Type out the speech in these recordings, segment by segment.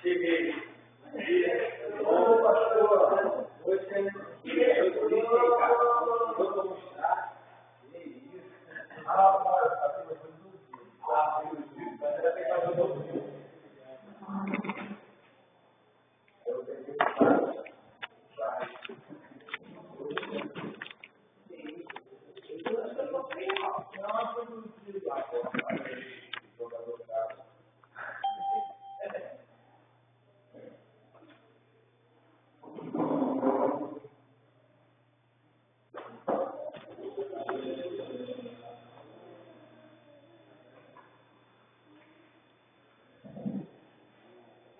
Cheguei. Bom, pastor. Hoje eu tô triste, cara. Eu vou mostrar. Que isso? Bora, tá tendo tudo. Mas ainda tem mais um pouco. Eu tenho que fazer. Não, foi tudo lá.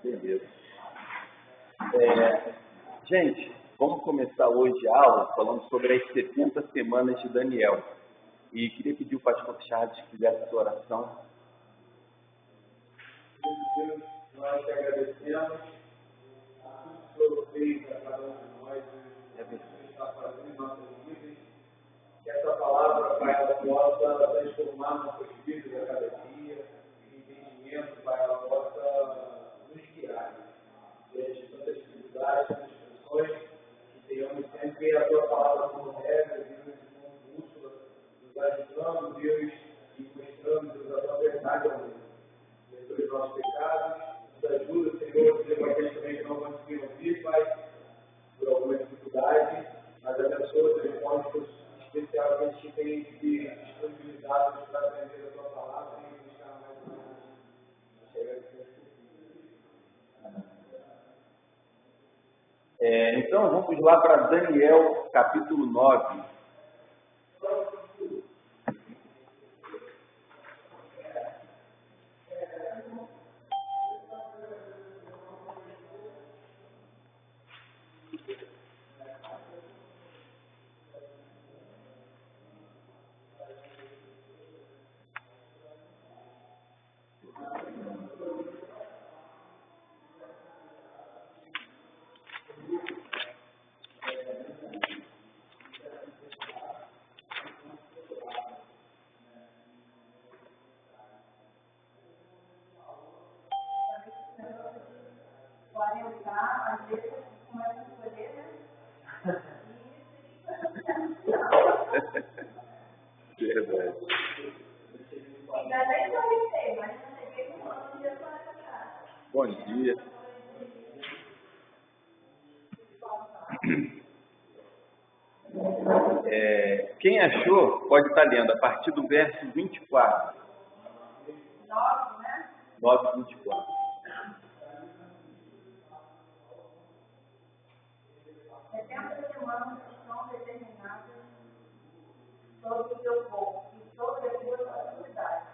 Beleza. Gente, vamos começar hoje a aula falando sobre as 70 semanas de Daniel. E queria pedir o pastor Charles que fizesse essa oração. Deus, nós te agradecemos a tudo que o Senhor fez a cada um de nós, que você está fazendo em nossas vidas, que essa palavra, Pai, ela possa transformar nossas vidas a cada dia, e entendimento, Pai, ela possa nos guiar diante de tantas dificuldades, tantas pressões, que tenhamos sempre a tua palavra como regra, Deus, como bússola, nos ajudando, Deus, e mostrando, Deus, a tua verdade ao mundo. Perdoe os nossos pecados, nos ajuda, Senhor, dizer para aqueles também que não conseguiram vir, Pai, por alguma dificuldade, mas abençoa os telefônicos especial que a gente tem disponibilizado para aprender a tua palavra e buscar mais uma vez. Chega aqui. Então, vamos lá para Daniel, capítulo 9. Às vezes começa a escolher, né? Verdade. Ainda nem conheci, mas não cheguei com um dia para cá. Bom dia. Quem achou, pode estar lendo, a partir do verso 24. 9, né? 9, 24. 70 semanas estão determinadas sobre o teu povo e sobre a tua atividade,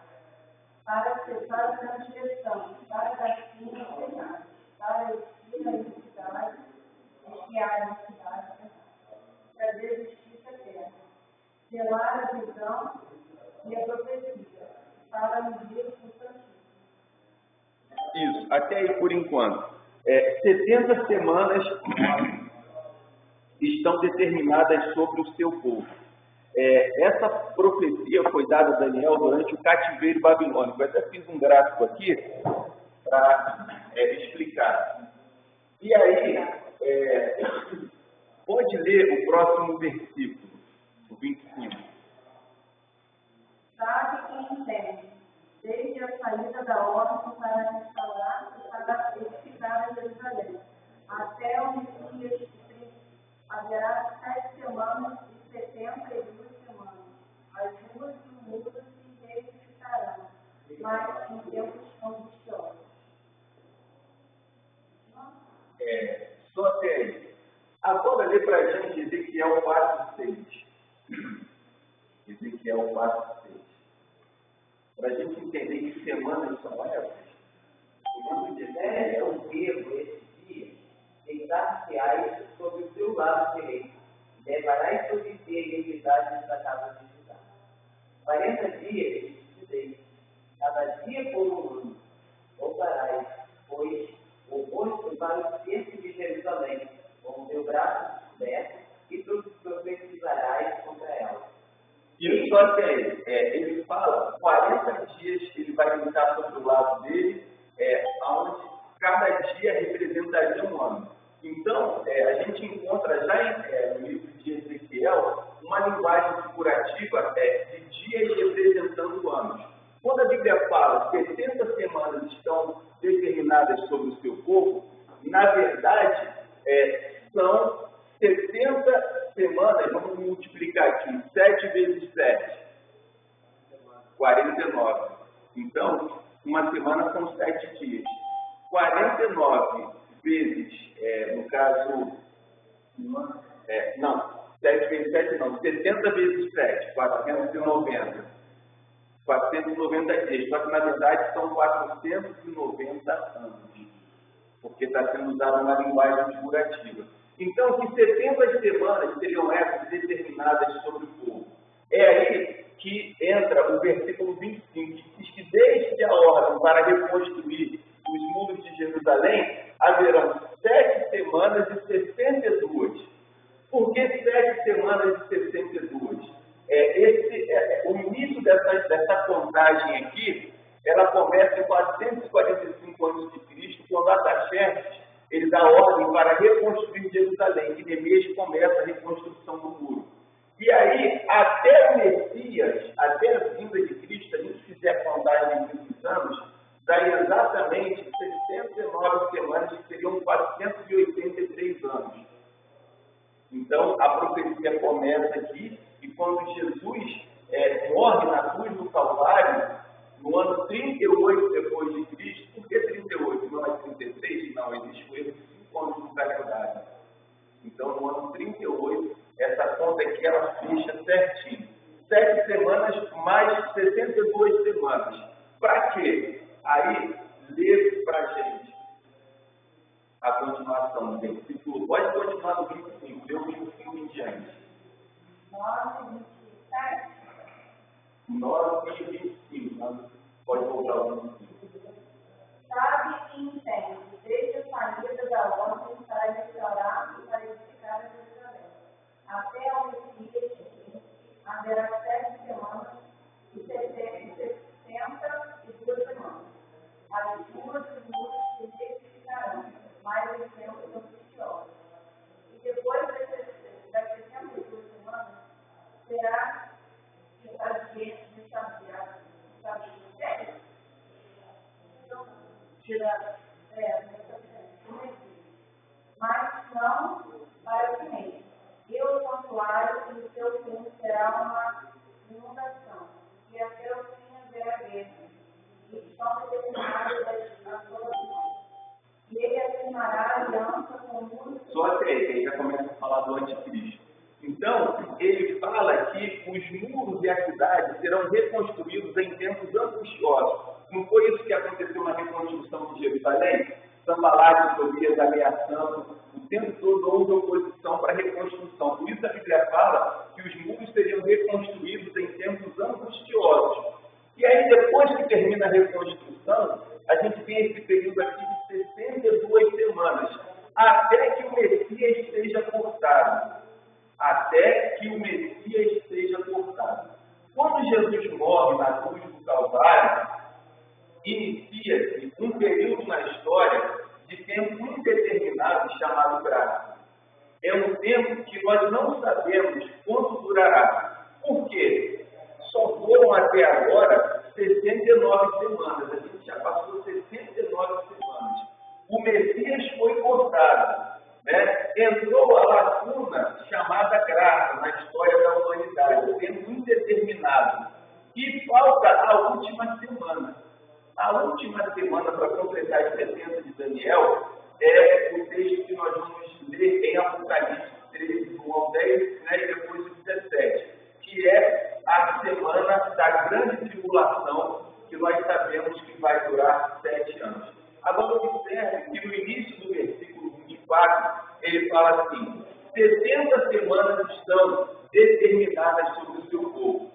para cessar a transgressão, para dar fim aos pecados, para expir a iniquidade, espiar a iniquidade, trazer justiça à terra, zelar a visão e a profecia, para medir o santíssimo. Isso, até aí por enquanto. 70 semanas estão determinadas sobre o seu povo. Essa profecia foi dada a Daniel durante o cativeiro babilônico. Eu até fiz um gráfico aqui para explicar. E aí, pode ler o próximo versículo, o 25. Sabe quem entende, desde a saída da ordem para restaurar e para edificar a Jerusalém, até o Messias de Cristo, haverá 7 semanas e 72 semanas. As ruas do mundo se reedificarão, mas em tempos angustiosos. Só até aí. Agora lê para a gente Ezequiel 4:6. Ezequiel 4:6. Para a gente entender que semanas são essas. O livro de É Ezequiel. um termo esse dia, deitar-se-ás sobre o teu lado direito, e levarás sobre ti a iniquidade da casa de Judá. 40 dias te dei, cada dia por um ano. Voltarás, pois, o rosto para o centro de Jerusalém, com o teu braço descoberto, e tu profetizarás contra ela. E só que ele fala, 40 dias ele vai meditar sobre o lado dele, onde cada dia representaria um ano. Então, a gente encontra já no livro de Ezequiel uma linguagem figurativa de dias representando anos. Quando a Bíblia fala que 70 semanas estão determinadas sobre o seu povo, na verdade, são 70 semanas, vamos multiplicar aqui, 7 vezes 7, 49. Então, uma semana são 7 dias. 49 vezes, no caso, 7 vezes 7 não, 70 vezes 7, 490. 490 dias, só que na verdade são 490 anos, porque está sendo usada uma linguagem figurativa. Então, que 70 semanas seriam essas determinadas sobre o povo. É aí que entra o versículo 25, que diz que desde a ordem para reconstruir os muros de Jerusalém, haverão 7 semanas e 62. Por que 7 semanas e 62? O início dessa contagem aqui, ela começa em 445 a.C., quando Artaxerxes ele dá ordem para reconstruir Jerusalém, que Neemias começa a reconstrução do muro. E aí, até o Messias, até a vinda de Cristo, se a gente fizer a contagem de muitos anos, dá exatamente 69 semanas, que seriam 483 anos. Então, a profecia começa aqui, e quando Jesus morre na cruz do Calvário, no ano 38 depois de Cristo, por que 38? Não é 33? Não, existe o erro de 5 anos no calendário. Então, no ano 38, essa conta aqui, ela fecha certinho. 7 semanas mais 62 semanas. Para quê? Aí, lê para a gente a continuação do versículo. Pode continuar no 25, lê o 25 em diante. 9 e 25. Pode voltar ao 25. Sabe e entende, desde a saída da ordem para restaurar e para edificar a Jerusalém. Até ao Messias haverá 7 semanas e 62 semanas. As ruas e muros se edificarão, mais em tempo angustioso. E depois das 62 semanas, será que as gente de sabiá, mas não para o cimento. E o santuário e o seu fim será uma inundação, e até o fim haverá guerra, e estão determinadas as suas mãos. E ele afirmará a aliança com o mundo. Só até aí já começa a falar do anticristo. Então, ele fala que os muros e a cidade serão reconstruídos em tempos angustiosos. Não foi isso que aconteceu na reconstrução de Jerusalém? Sanbalate e Tobias ameaçando, o tempo todo houve oposição para a reconstrução. Por isso a Bíblia fala que os muros seriam reconstruídos em tempos angustiosos. E aí, depois que termina a reconstrução, a gente tem esse período aqui de 62 semanas, até que o Messias seja cortado. Até que o Messias seja cortado. Quando Jesus morre na cruz do Calvário, inicia-se um período na história de tempo indeterminado chamado graça. É um tempo que nós não sabemos quanto durará. Por quê? Só foram até agora 69 semanas. A gente já passou 69 semanas. O Messias foi cortado. Entrou a lacuna chamada graça na história da humanidade, o tempo indeterminado. E falta a última semana. A última semana para completar as 70 de Daniel é o texto que nós vamos ler em Apocalipse 13, 1 ao 10, e depois o 17, que é a semana da grande tribulação, que nós sabemos que vai durar 7 anos. Agora observe que no início do versículo 24, ele fala assim: 70 semanas estão determinadas sobre o seu povo,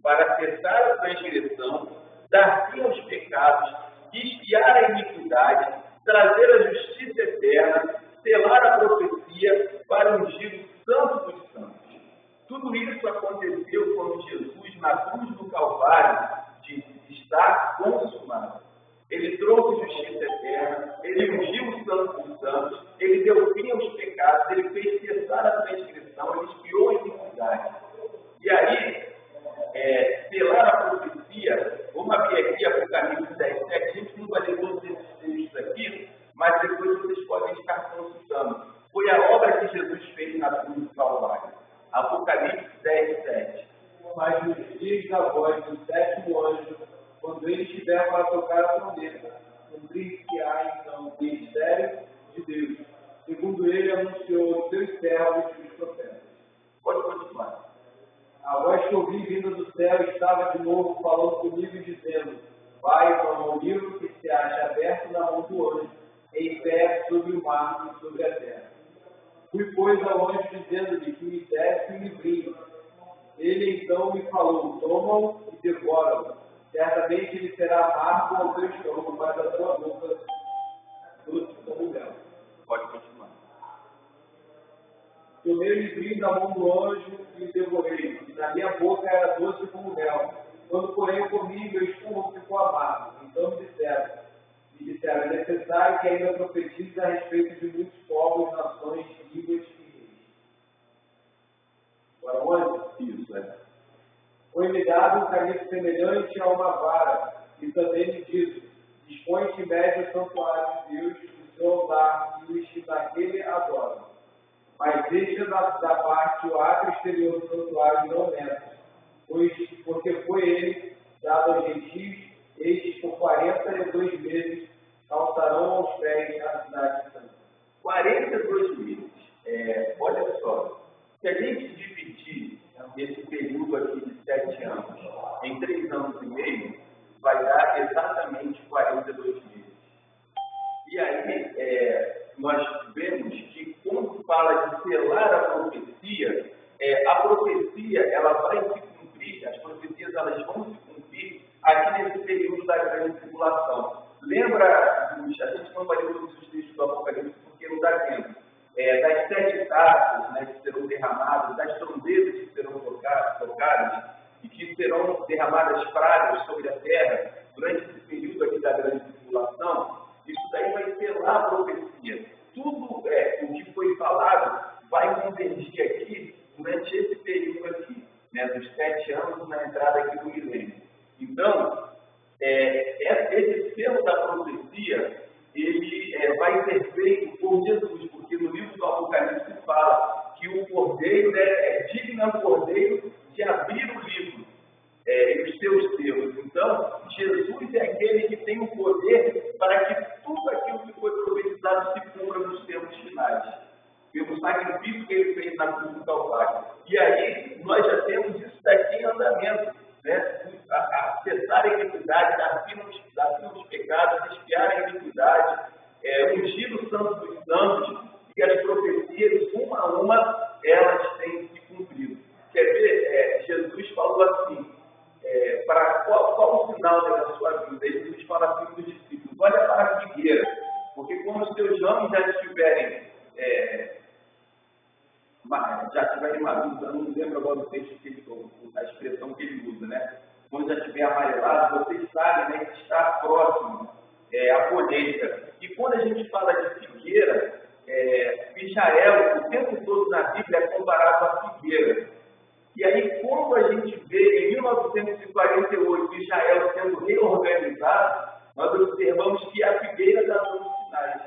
para cessar a transgressão, dar fim aos pecados, espiar a iniquidade, trazer a justiça eterna, selar a profecia, para ungir o santo dos santos. Tudo isso aconteceu quando mas nos dias da voz do sétimo anjo, quando ele estiver para tocar a trombeta, cumprir-se-á então o mistério de Deus, segundo ele anunciou aos seus servos e os profetas. Pode continuar. A voz que ouvi vinda do céu estava de novo falando comigo e dizendo: vai, toma o livro que se acha aberto na mão do anjo, em pé sobre o mar e sobre a terra. Fui, pois, ao anjo dizendo-lhe que me desse um livrinho. Ele então me falou: toma-o e devora-o. Certamente ele será amargo ao teu estômago, mas a tua boca doce como mel. Pode continuar. Tomei o livrinho da mão do anjo e o devorei, e na minha boca era doce como mel. Quando, porém, eu comi, meu estômago ficou amargo. Então me disseram, é necessário que ainda profetize a respeito de muitos povos, nações, línguas e reis. Agora, onde? Isso, é. Foi-me dado um cálice semelhante a uma vara, e também me disse: dispõe-te e mede o santuário de Deus, o seu altar, e os que naquele adoram. Mas deixa da parte o átrio exterior do santuário não nessa, porque foi ele dado aos gentios, estes por 42 meses calçarão aos pés a cidade santa. 42 meses. Olha só, se a gente dividir esse período aqui de 7 anos em 3 anos e meio, vai dar exatamente 42 meses. E aí, nós vemos que quando fala de selar a profecia ela vai se cumprir, as profecias elas vão se cumprir aqui nesse período da grande tribulação. Lembra, a gente não vai ler todos os textos do Apocalipse porque não dá tempo, das 7 taças, né, que serão derramadas, das trombetas que serão tocadas e que serão derramadas pragas sobre a terra durante esse período aqui da grande tribulação. Isso daí vai selar a profecia. Tudo o que foi falado vai convergir aqui durante esse período aqui, né, dos 7 anos na entrada aqui do milênio. Então, esse selo da profecia, ele vai ser feito por Jesus, porque no livro do Apocalipse fala que o cordeiro é digno ao cordeiro de abrir o livro e os seus selos. Então, Jesus é aquele que tem o poder para que tudo aquilo que foi profetizado se cumpra nos tempos finais, pelo sacrifício que ele fez na cruz do Calvário. E aí, nós já temos isso daqui em andamento, né? Acessar a iniquidade, dar fim aos pecados, expiar a iniquidade, ungir o santo dos santos, e as profecias, uma a uma, elas têm se cumprido. Quer ver? Jesus falou assim, para qual o sinal da sua vida? E Jesus fala assim para os discípulos: olha para a figueira, porque quando os teus ramos já estiverem maduros, eu não lembro agora do texto, a expressão que ele usa, né? Quando já estiver amarelado, vocês sabem, né, que está próximo a colheita. E quando a gente fala de figueira, Israel, o tempo todo na Bíblia, é comparado à figueira. E aí, quando a gente vê, em 1948, Israel sendo reorganizado, nós observamos que a figueira das sinais,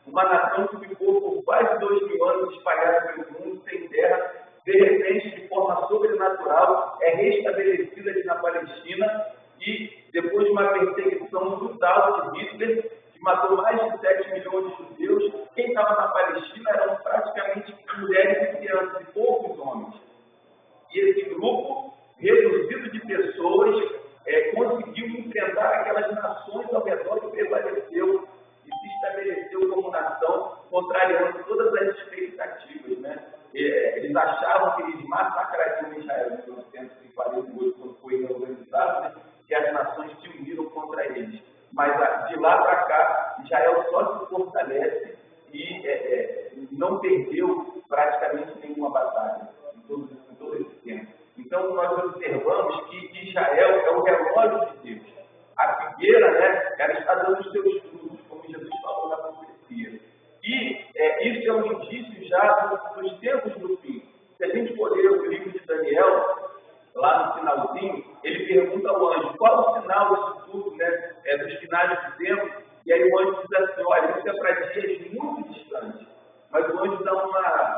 uma nação que ficou por quase 2000 anos espalhada pelo mundo, sem terra, de repente, de forma sobrenatural, é restabelecida aqui na Palestina, e depois de uma perseguição brutal de Hitler, que matou mais de 7 milhões de judeus, quem estava na Palestina eram praticamente mulheres e crianças, e poucos homens. E esse grupo, reduzido de pessoas, conseguiu enfrentar aquelas nações ao redor e prevaleceu e se estabeleceu como nação, contrariando todas as expectativas, né? Eles achavam que eles massacrariam Israel em 1948, quando foi organizado, né? E as nações se uniram contra eles. Mas de lá para cá, Israel só se fortalece e não perdeu praticamente nenhuma batalha em todo esse tempo. Então, nós observamos que Israel é o relógio de Deus. A figueira, né, ela está dando os seus frutos, como Jesus falou na profecia. E isso é um indício já dos tempos do fim. Se a gente for ler o livro de Daniel, lá no finalzinho, ele pergunta ao anjo: qual o sinal disso tudo, né, dos finais do tempo? E aí o anjo diz assim: olha, isso é para dias muito distantes. Mas o anjo dá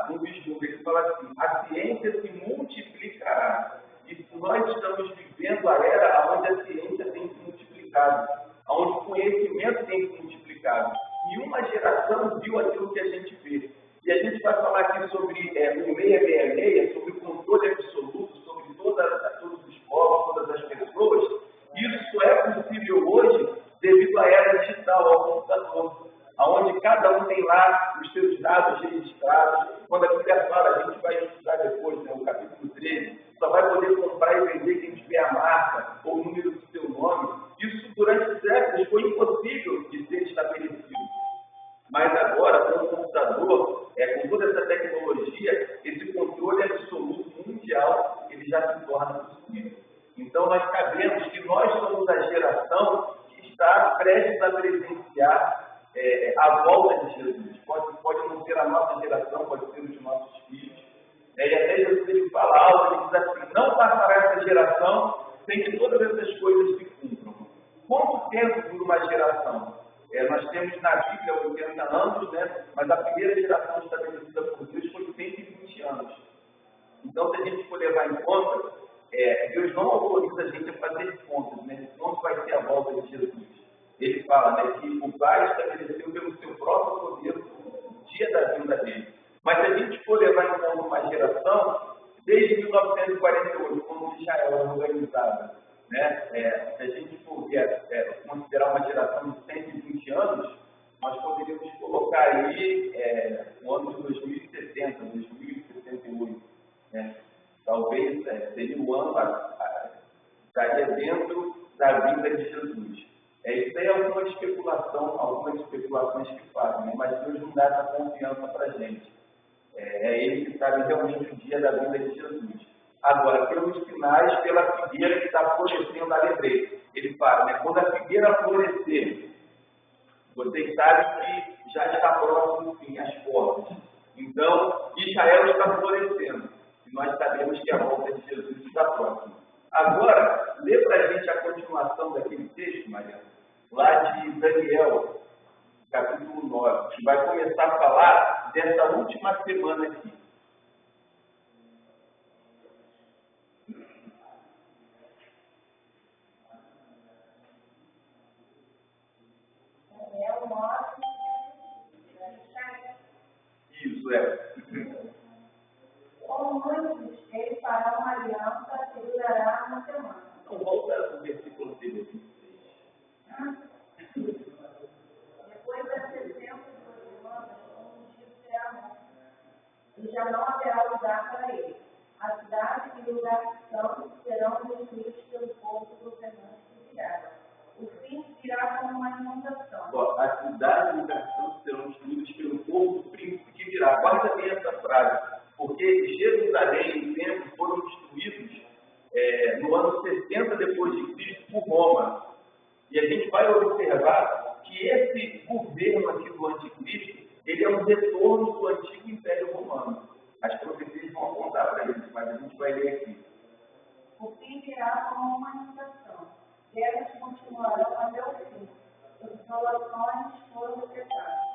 um vislumbre, ele fala assim: a ciência se multiplicará. E se nós nós estamos vivendo a era onde a ciência tem se multiplicado, onde o conhecimento tem se multiplicado. E uma geração viu aquilo que a gente vê. E a gente vai falar aqui sobre o 666, sobre o controle absoluto, sobre todos os povos, todas as pessoas. Isso é possível hoje devido à era digital, ao computador, onde cada um tem lá os seus dados registrados. Quando a Bíblia fala, a gente vai estudar depois, né, o capítulo 13, só vai poder comprar e vender quem tiver a marca ou o número do seu nome. Isso durante séculos foi impossível de ser estabelecido. Mas agora, com o computador, com toda essa tecnologia, esse controle absoluto mundial, ele já se torna possível. Então, nós sabemos que nós somos a geração que está prestes a presenciar a volta de Jesus. Pode não ser a nossa geração, pode ser os nossos filhos. E até Jesus ele fala algo, ele diz assim, não passará essa geração sem que todas essas coisas se cumpram. Quanto tempo dura uma geração? Nós temos na Bíblia 80 anos, né? Mas a primeira geração estabelecida por Deus foi 120 anos. Então, se a gente for levar em conta, Deus não autoriza a gente a fazer contas, né? Quando vai ser a volta de Jesus? Ele fala, né, que o Pai estabeleceu pelo seu próprio poder o dia da vinda dele. Mas se a gente for levar em conta uma geração, desde 1948, quando Israel era organizada, né? Se a gente for considerar uma geração de 120 anos, nós poderíamos colocar aí o ano de 2070, 2068. Né? Talvez seria o ano estaria dentro da vinda de Jesus. Isso aí é algumas especulações que fazem, né? Mas Deus não dá essa confiança para a gente. É Ele que sabe realmente o dia da vinda de Jesus. Agora, pelos sinais, pela figueira que está florescendo, alegrei. Ele fala, né? Quando a figueira florescer, vocês sabem que já está próximo, sim, às portas. Então, Israel está florescendo. E nós sabemos que a volta de Jesus está próxima. Agora, lê para a gente a continuação daquele texto, Mariana, lá de Daniel, capítulo 9, que vai começar a falar dessa última semana aqui. Isso, Com muitos, ele fará uma aliança que durará uma semana. Então, volta no versículo 16. Depois das 62 semanas, um ungido será morto, e já não haverá lugar para ele. A cidade e o lugar santo serão destruídos pelo povo governante que virá. O fim virá como uma inundação. A cidade e o lugar santo serão destruídos pelo povo do príncipe que virá. Guarda bem essa frase, porque Jerusalém e o templo foram destruídos no ano 60 depois de Cristo por Roma. E a gente vai observar que esse governo aqui do anticristo, ele é um retorno do antigo Império Romano. As profecias vão apontar para isso, mas a gente vai ler aqui. O fim virá como uma inundação. Guerras continuarão até o fim. As desolações foram decretadas.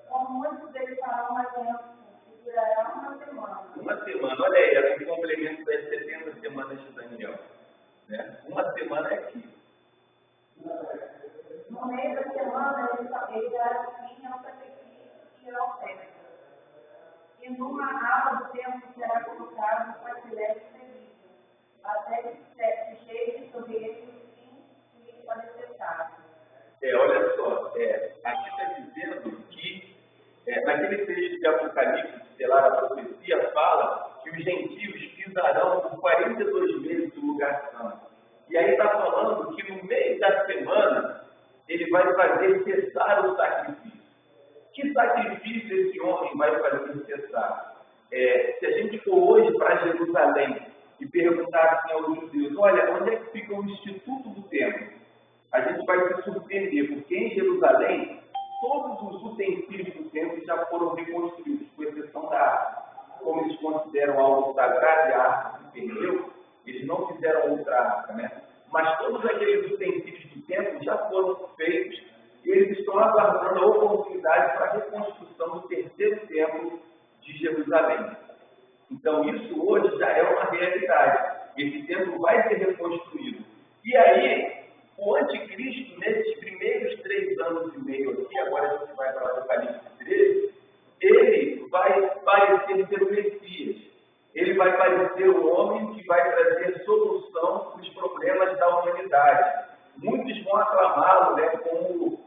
Com muitos eles farão uma aliança que durará uma semana. Uma semana, olha aí, é um complemento das 70 semanas de Daniel. Né? Uma semana é aqui. No meio da semana, ele dará fim ao sacrifício e ao oferta. E numa ala do templo será colocado um patilete terrível, até que se chegue sobre ele o fim que lhe for necessário. Olha só, aqui está dizendo que, naquele texto de Apocalipse, que lá a profecia fala que os gentios pisarão por 42 meses do lugar santo. E aí está falando que no meio da semana, ele vai fazer cessar o sacrifício. Que sacrifício esse homem vai fazer cessar? Se a gente for hoje para Jerusalém e perguntar assim aos judeus, olha, onde é que fica o Instituto do Templo? A gente vai se surpreender, porque em Jerusalém, todos os utensílios do templo já foram reconstruídos, com exceção da arca. Como eles consideram algo sagrado e a arca se perdeu, eles não fizeram outra arca, né? Mas todos aqueles utensílios do templo já foram feitos e eles estão aguardando a oportunidade para a reconstrução do terceiro templo de Jerusalém. Então, isso hoje já é uma realidade. Esse templo vai ser reconstruído. E aí, o anticristo, nesses primeiros 3 anos e meio aqui, agora a gente vai para o Apocalipse 13, ele vai parecer ser o Messias. Ele vai parecer o homem que vai trazer solução para os problemas da humanidade. Muitos vão aclamá-lo, né, como o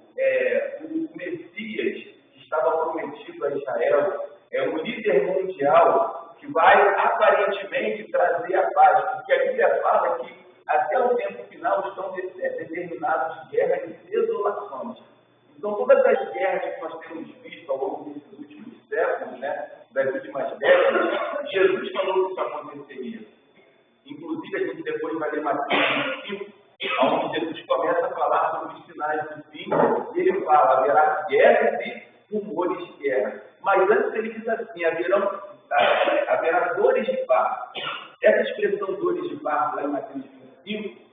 Messias que estava prometido a Israel, o líder mundial que vai aparentemente trazer a paz, porque a Bíblia fala que até o tempo final estão determinadas guerras e desolações. Então, todas as guerras que nós temos visto ao longo desses últimos séculos, né, das últimas décadas, Jesus falou que isso aconteceria. Inclusive, a gente depois vai ler Mateus 25, onde Jesus começa a falar sobre os sinais do fim, e ele fala, haverá guerras e rumores de guerra. Mas antes ele diz assim, haverá dores de parto. Essa expressão dores de parto, lá em Mateus 25,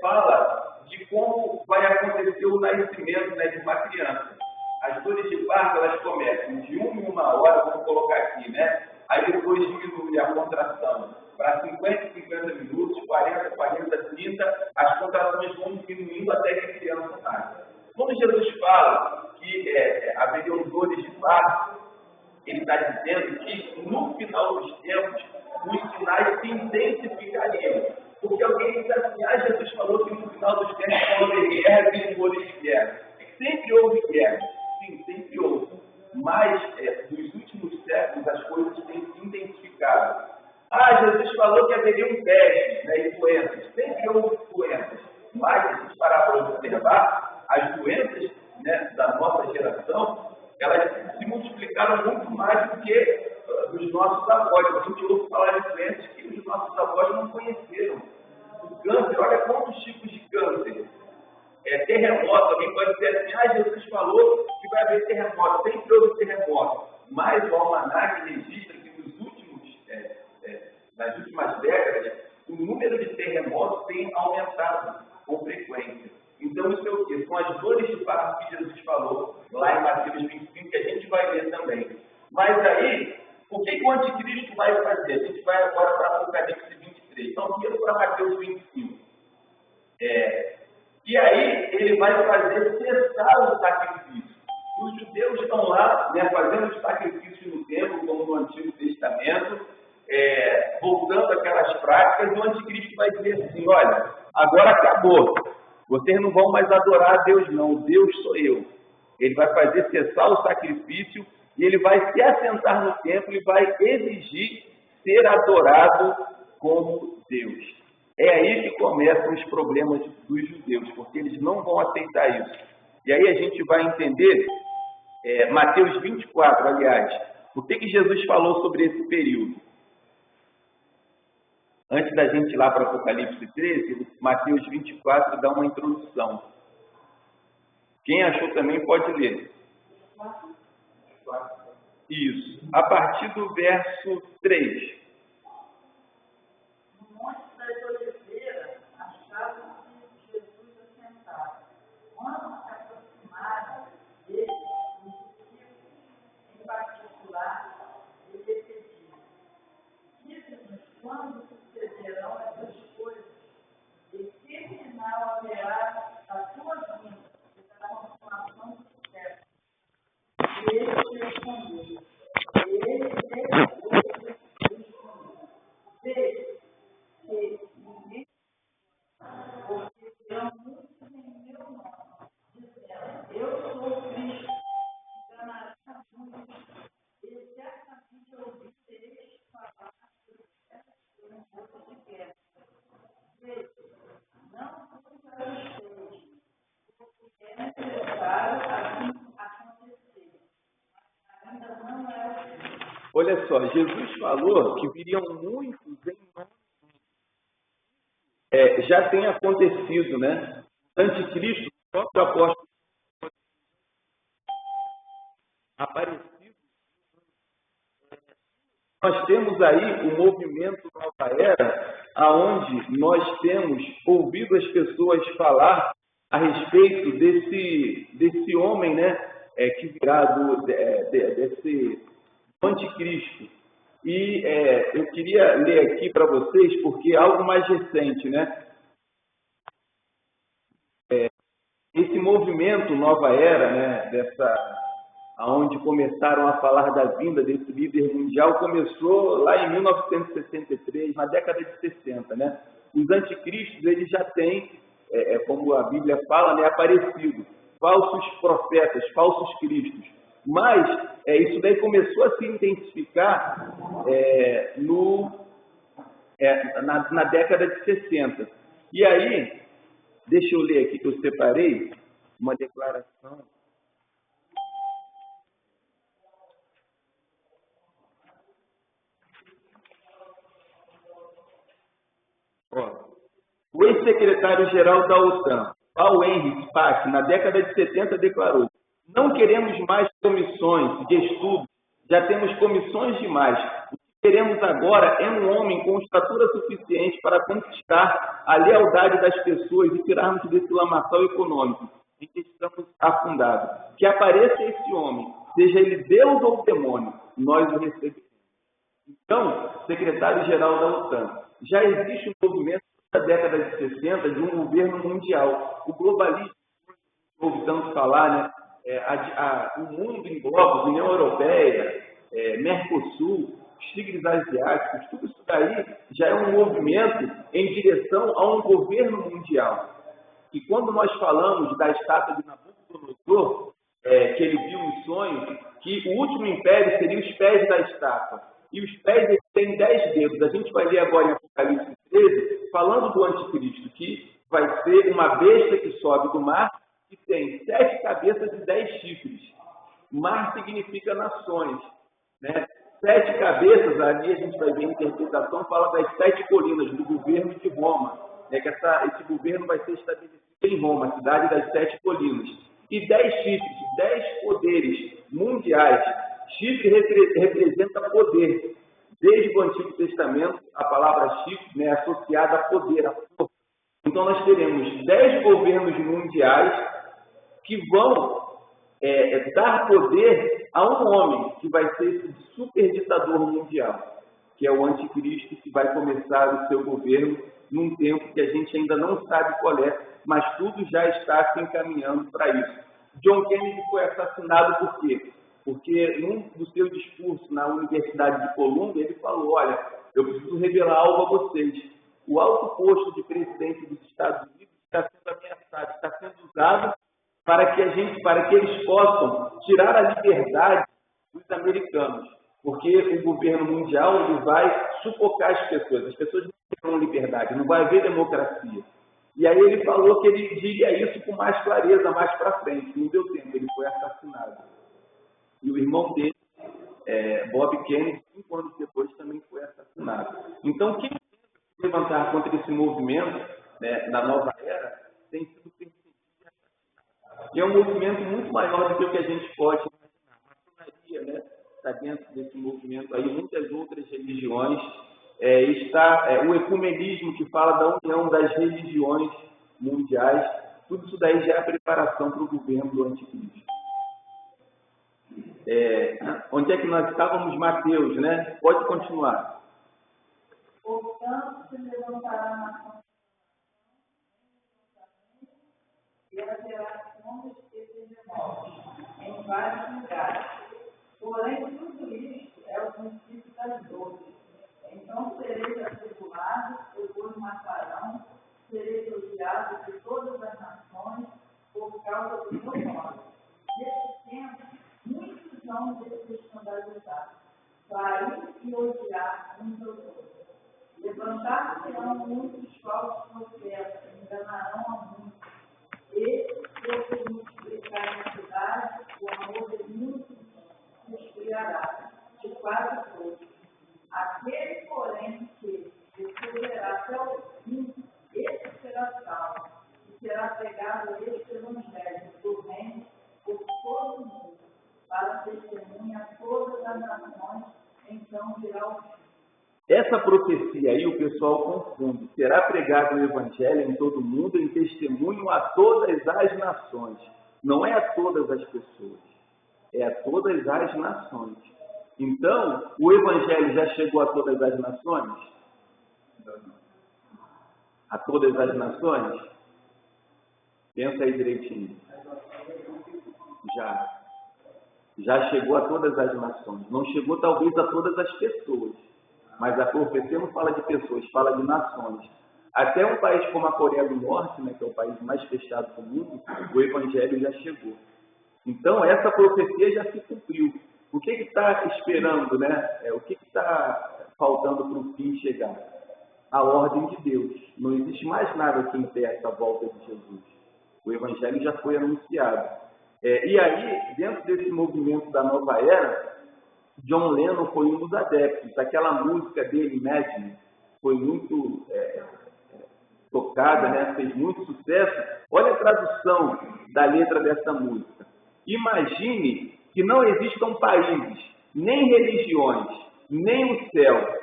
fala de como vai acontecer o nascimento, né, de uma criança. As dores de parto, elas começam de 1 em 1 hora, vamos colocar aqui, né? Aí depois diminui a contração para 50 minutos, 40, 30, as contrações vão diminuindo até que a criança nasce. Quando Jesus fala que haveriam dores de parto, ele está dizendo que no final dos tempos, os sinais se intensificariam. Porque alguém diz assim, Jesus falou que no final dos tempos vão haver guerras e rumores de guerra. Sempre houve guerra, sim, sempre houve. Mas, nos últimos séculos, as coisas têm se intensificado. Jesus falou que haveriam pestes, né, e doenças. Sempre houve doenças. Mas, se a gente parar para observar, as doenças, né, da nossa geração, elas se multiplicaram muito mais do que os nossos avós. A gente ouve falar de doenças que os nossos avós não conheceram. O câncer, olha quantos tipos de câncer. Terremoto, alguém pode dizer assim, Jesus falou que vai haver terremoto, sempre houve terremoto. Mas o almanaque registra que nas últimas décadas, o número de terremotos tem aumentado com frequência. Então, isso é o quê? São as dores de parto que Jesus falou lá em Mateus 25, que a gente vai ler também. Mas aí, o que o anticristo vai fazer? A gente vai agora para Apocalipse 23. Então, primeiro para Mateus 25. E aí, ele vai fazer cessar o sacrifício. Os judeus estão lá, né, fazendo os sacrifícios no templo, como no Antigo Testamento, voltando àquelas práticas, e o anticristo vai dizer assim, olha, agora acabou. Vocês não vão mais adorar a Deus, não. Deus sou eu. Ele vai fazer cessar o sacrifício e ele vai se assentar no templo e vai exigir ser adorado como Deus. É aí que começam os problemas dos judeus, porque eles não vão aceitar isso. E aí a gente vai entender, Mateus 24, aliás, o que Jesus falou sobre esse período. Antes da gente ir lá para Apocalipse 13, Mateus 24 dá uma introdução. Quem achou também pode ler. Isso. A partir do verso 3. No Monte das Oliveiras, achavam-se Jesus assentado. Quando se aproximaram dele, os discípulos, em particular, lhe pediram: dize-nos quando sucederão essas coisas, e que sinal haverá a tua vinda e da consumação do século. E ele respondeu: veja que ninguém, porque serão muitos em meu nome, dizendo: eu sou Cristo, enganará muitos, e certamente ouvireis falar sobre essas coisas de guerra. Veja, não vos assusteis, porque é necessário assim acontecer, mas ainda não é assim. Olha só, Jesus falou que viriam muitos em nome. Já tem acontecido, né? Anticristo, o próprio apóstolo aparecido. Nós temos aí o movimento Nova Era, aonde nós temos ouvido as pessoas falar a respeito desse homem, né? Que virá desse anticristo. E eu queria ler aqui para vocês, porque é algo mais recente, né? Esse movimento Nova Era, né, onde começaram a falar da vinda desse líder mundial, começou lá em 1963, na década de 60, né? Os anticristos, eles já têm, como a Bíblia fala, né, aparecido, falsos profetas, falsos cristos. Mas isso daí começou a se intensificar na década de 60. E aí, deixa eu ler aqui que eu separei uma declaração. O ex-secretário-geral da OTAN, Paul-Henri Spaak, na década de 70, declarou: não queremos mais comissões de estudo, já temos comissões demais. O que queremos agora é um homem com estatura suficiente para conquistar a lealdade das pessoas e tirarmos desse lamaçal econômico em que estamos afundados. Que apareça esse homem, seja ele Deus ou demônio, nós o receberemos. Então, secretário-geral da OTAN, já existe um movimento da década de 60 de um governo mundial. O globalismo, ouvi tanto falar, né? O mundo em blocos, União Europeia, Mercosul, os tigres asiáticos, tudo isso daí já é um movimento em direção a um governo mundial. E quando nós falamos da estátua de Nabucodonosor, que ele viu em sonho, que o último império seria os pés da estátua. E os pés eles têm 10 dedos. A gente vai ler agora em Apocalipse 13, falando do anticristo, que vai ser uma besta que sobe do mar, que tem 7 cabeças e 10 chifres. Mar significa nações, né? 7 cabeças, ali a gente vai ver a interpretação, fala das 7 colinas do governo de Roma, né? Que esse governo vai ser estabelecido em Roma, a cidade das 7 colinas. E 10 chifres, 10 poderes mundiais. Chifre representa poder. Desde o Antigo Testamento, a palavra chifre, né, é associada a poder, a força. Então, nós teremos 10 governos mundiais que vão dar poder a um homem que vai ser esse super ditador mundial, que é o anticristo, que vai começar o seu governo num tempo que a gente ainda não sabe qual é, mas tudo já está se encaminhando para isso. John Kennedy foi assassinado por quê? Porque num do seu discurso na Universidade de Colômbia, ele falou: olha, eu preciso revelar algo a vocês. O alto posto de presidente dos Estados Unidos está sendo ameaçado, está sendo usado para que eles possam tirar a liberdade dos americanos. Porque o governo mundial ele vai sufocar as pessoas não terão liberdade, não vai haver democracia. E aí ele falou que ele diria isso com mais clareza mais para frente. Não deu tempo, ele foi assassinado. E o irmão dele, Bob Kennedy, 5 anos depois, também foi assassinado. Então, quem se levantar contra esse movimento, né, na nova era, tem sido perseguido. E é um movimento muito maior do que o que a gente pode imaginar. A maçonaria, né, está dentro desse movimento aí, muitas outras religiões. Está o ecumenismo, que fala da união das religiões mundiais. Tudo isso daí já é a preparação para o governo do anticristo. Onde é que nós estávamos? Mateus, né? Pode continuar. Portanto, se levantará a nação e ela terá sondas e terremotos em vários lugares. Porém, tudo isto é o princípio das dores. Então sereis atribulados, depois matarão, sereis odiados de todas as nações por causa do meu nome. Nesse tempo, muitos vão se escandalizar, trair e odiar uns aos outros. Levantar-se-ão muitos falsos profetas, enganarão a muitos. E, se se multiplicar na cidade, o amor de muitos se esfriará, de quase todos. Aquele, porém, que receberá até o fim, esse será salvo, e será pregado a este evangelho do reino por todo o mundo, para testemunhar a todas as nações, então virá o fim. Essa profecia aí o pessoal confunde. Será pregado o evangelho em todo o mundo em testemunho a todas as nações. Não é a todas as pessoas, é a todas as nações. Então, o Evangelho já chegou a todas as nações? A todas as nações? Pensa aí direitinho. Já chegou a todas as nações. Não chegou talvez a todas as pessoas. Mas a profecia não fala de pessoas, fala de nações. Até um país como a Coreia do Norte, né, que é o país mais fechado do mundo, o Evangelho já chegou. Então, essa profecia já se cumpriu. O que está esperando, né? O que está faltando para o fim chegar? A ordem de Deus. Não existe mais nada que impeça a volta de Jesus. O Evangelho já foi anunciado. E aí, dentro desse movimento da nova era, John Lennon foi um dos adeptos. Aquela música dele, Imagine, foi muito tocada, né? Fez muito sucesso. Olha a tradução da letra dessa música. Imagine que não existam países, nem religiões, nem o céu.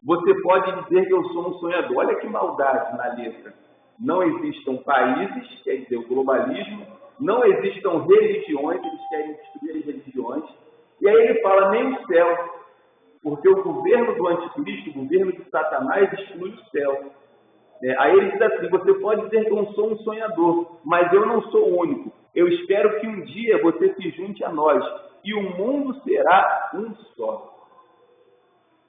Você pode dizer que eu sou um sonhador. Olha que maldade na letra. Não existam países, quer dizer, o globalismo, não existam religiões, eles querem destruir as religiões. E aí ele fala, nem o céu, porque o governo do anticristo, o governo de Satanás, exclui o céu. Aí ele diz assim, você pode dizer que eu não sou um sonhador, mas eu não sou o único. Eu espero que um dia você se junte a nós, e o mundo será um só.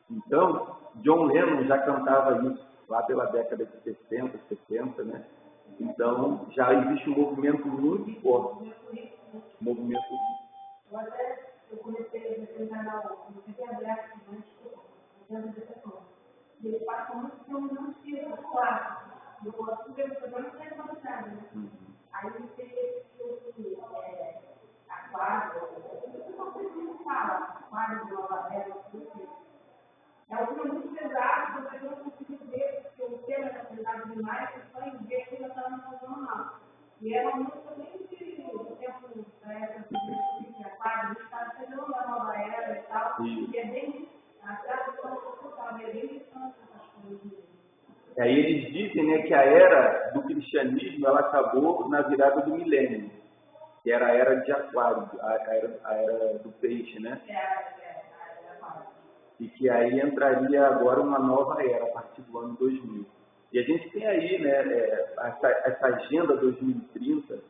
Então, John Lennon já cantava isso lá pela década de 60, 70, né? Então, já existe um movimento muito forte. Movimento. Eu comecei a desenhar comecei a abrir dentro dessa coisa. E ele passa muito tempo não tira os quatro. Eu gosto de fazer não tem quantidade, né? Aí ele fez esse aquário, eu não sei como fala, aquário de Nova Era, é um filme muito pesado, você não conseguiu ver, porque o tema era pesado demais, e só em ver que já estava não fazendo mal. E era uma música bem de tempo da época de aquário, a gente estava chegando na Nova Era e tal, e é bem, a tradução é bem distante dessas coisas. Aí eles dizem, né, que a era do cristianismo ela acabou na virada do milênio, que era a era de aquário, a era do peixe, né? E que aí entraria agora uma nova era, a partir do ano 2000. E a gente tem aí, né, essa agenda 2030,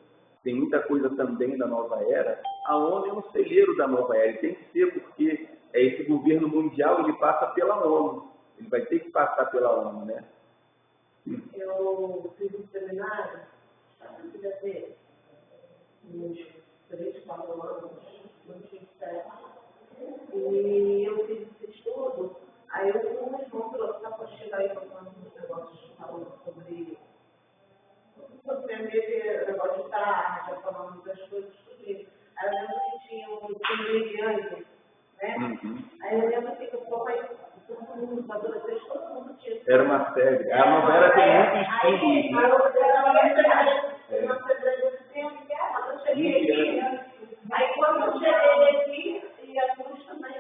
tem muita coisa também da nova era. A ONU é um celeiro da nova era, e tem que ser, porque esse governo mundial ele passa pela ONU, ele vai ter que passar pela ONU, né? Eu fiz um seminário, sabe que deve ter uns 3, 4 anos, no Ministério. E eu fiz esse estudo, aí eu fui um irmão trouxe para chegar aí falando uns negócios falando sobre esse negócio de estar já falando das coisas, tudo isso. Aí eu lembro que tinha um ingrediente, né? Aí eu lembro que o papai, todo mundo, os adolescentes, todo mundo tinha. Era uma febre. A nova era tem muito estudo. Eu cheguei aqui, aí quando eu cheguei aqui, e a Cruz também,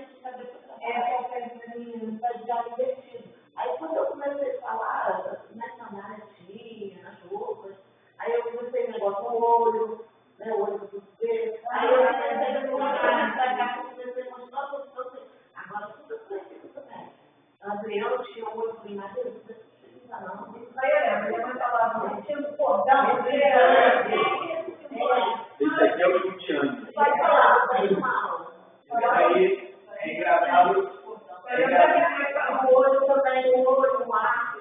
estagiário investido. Aí quando eu comecei a falar, nessa naretinha, nas roupas, aí eu comecei a negócio no olho, né, o olho do ver. Aí eu comecei a mostrar para vocês. Agora tudo preciso também. A Adriana tinha um olho primário, não precisa não. Isso aí é, a minha mãe falava, não tinha um cordão, esse aqui é o Judiane. vai falar, vai mal. Aí, é engraçado. O olho também, o olho, o ar aqui.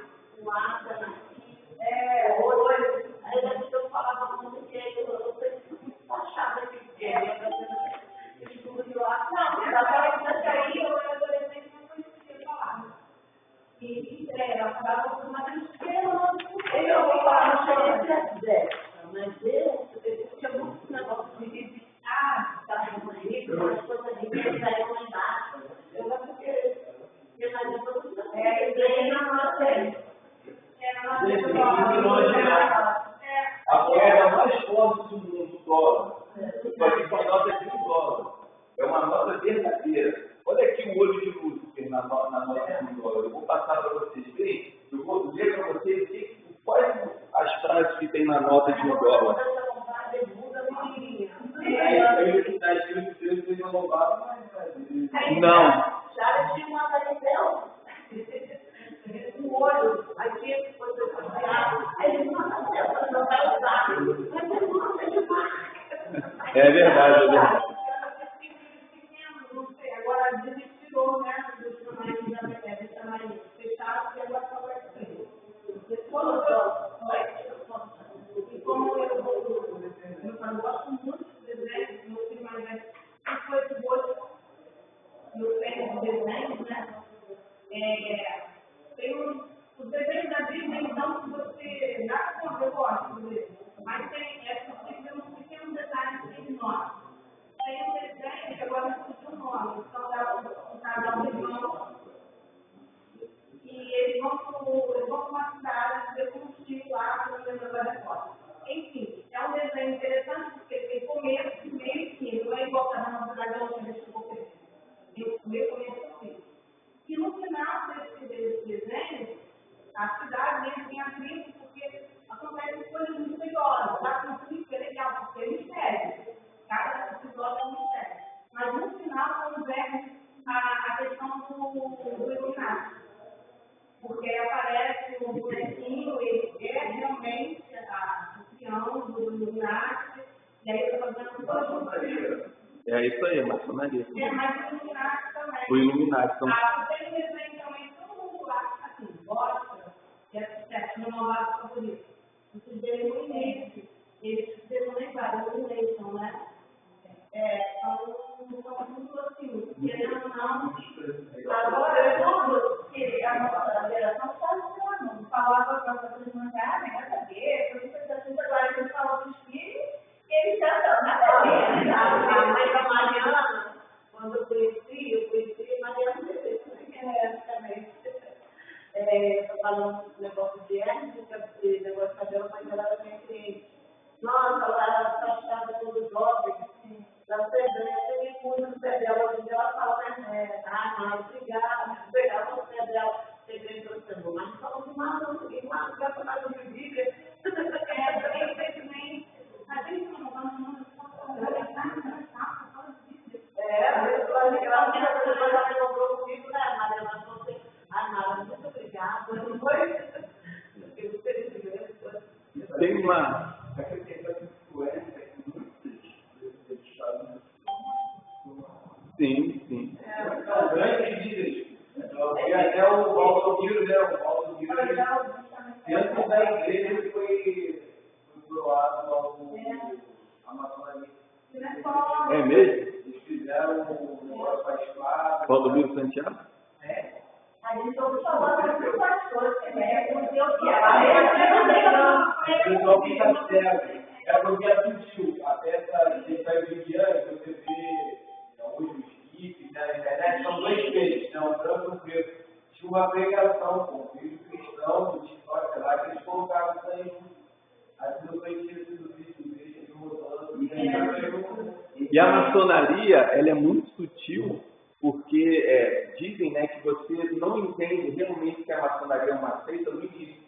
O olho. Aí eu falava muito que eu achava que era estudo lá. Não, mas aí eu era adolescente, não conhecia falar. E ela falava com uma tristeza. Eu vou falar, não cheguei a 10, mas eu tinha muitos negócios de tá bonito, as coisas de vida, aí eu embaixo. Eu não porque A moeda mais forte do mundo, o dólar. Só que com a nota de $1. É uma nota verdadeira. Olha aqui o olho de Lúcifer na nota de $1. Eu vou passar para vocês verem. Eu vou ler para vocês quais as frases que tem na nota de $1. Aí que está escrito Deus tem roubado, mas Não. Já tinha uma Daniel, o olho, aí tinha que fazer passear, aí ele não vai usar, mas ele não tem de marca. É verdade, é verdade. Não sei, agora desestirou, né, do chamarinho da mulher, do chamarinho, fecharam e agora só vai ser. E como eu gosto muito de desenho, meu filho mais velho, que foi de hoje, no tempo de desenho, né? Tem os desenhos da Bíblia, então, que você nada contra, eu gosto dele, mas tem uns pequenos detalhes que ignoram. Tem um desenho que agora não surgiu o nome, são um casal de irmãos, e eles vão para uma cidade, ver combustível lá, não lembro agora a foto. Enfim, é um desenho interessante porque tem começo, meio e fim, não é igual para a nossa cidade onde a gente ficou crescendo. Tem meio, começo e fim. E no final desse desenho, a cidade entra em atrito porque acontecem coisas misteriosas. Tá? O conflito é legal, porque é mistério. Cada episódio é um mistério. Mas no final, quando vem a questão do Illuminati. Porque aparece um bonequinho, ele é realmente o peão do Illuminati, e aí ele está fazendo todo É isso aí, maçonaria. mas o Illuminati também. O Illuminati também. Tem um desenho também, todo mundo acha assim, gosta, que é certinho malvado favorito. Vocês verem no início, eles precisam lembrar, no Illumination, né? São muito assim, querendo ou não. Agora, tudo que a nossa geração está falando, falava para vocês mandarem, nada a ver, por isso que agora a gente fala dos filhos, eles já estão, nada a ver. Mas a Mariana, quando eu conheci a Mariana também. Estou falando do negócio de ética, de negócio de cabelo, mas ela era minha cliente. Nossa, ela era apaixonada pelo jovem, da Pedrinha, eu tenho muito no pé dela, hoje em dia ela fala, né, obrigada, pegava no pé dela, peguei para o Senhor, mas falou de nada, não sei lá, não quero falar de Bíblia. Infelizmente, a gente não vai não ela me comprou comigo, né, Maria, mas você, Mara, muito obrigada, não foi? Tem uma. Sim. Grandes líderes. E até o Valdomiro, né? O Valdomiro, dentro da igreja, foi doado à maçonaria. É mesmo? Eles fizeram um negócio para espada. Valdomiro Santiago? A gente ouve falando dos pastores, né? Porque eu O pessoal fica cego. É porque é sutil. Até você está vigiando, você vê hoje os GIFs na internet, são dois peixes, né? Um branco e um preto. Tinha uma pregação com um vídeo cristão do TikTok lá, que eles colocaram isso aí. Assim não foi tido do vídeo deles, rodando. E a maçonaria, ela é muito sutil, porque dizem, né, que você não entende realmente que a maçonaria é uma seita no início.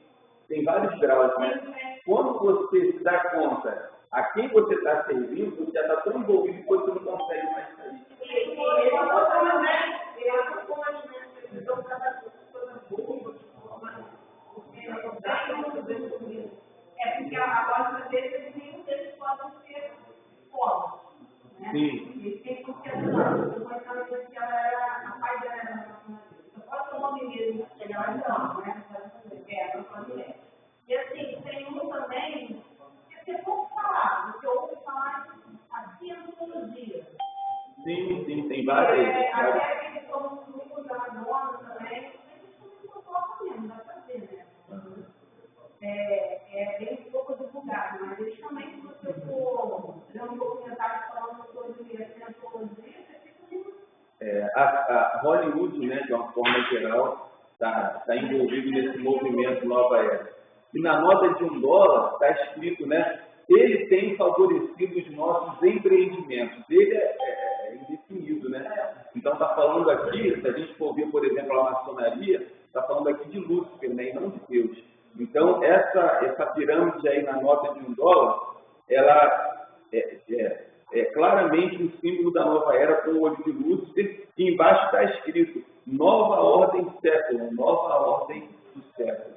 Tem vários graus, né? Quando você se dá conta a quem você está servindo, você já está tão envolvido que você não consegue mais sair. É porque a lógica deles, nenhum deles pode ser povos, né? Sim. E tem porque que ela era a pai dela era maçonaria. Só pode ser uma menina, chegar lá não, né? Maçonaria. E assim, tem um também que é pouco falado, porque ouve falar a cientologia. Sim, tem várias. Até aqueles que são grupos da Madonna também, eles são muito mesmo, dá pra ver, né? É bem pouco divulgado, mas eles também, se você for ler um documentário falando sobre a cientologia, você fica A Hollywood, né, de uma forma geral, está envolvido nesse movimento Nova Era. E na nota de $1 está escrito, né, ele tem favorecido os nossos empreendimentos. Ele é indefinido, né? Então está falando aqui, se a gente for ver, por exemplo, a maçonaria, está falando aqui de Lúcifer, né, e não de Deus. Então, essa pirâmide aí na nota de $1, ela claramente um símbolo da nova era com o olho de Lúcifer, e embaixo está escrito nova ordem século, nova ordem do século.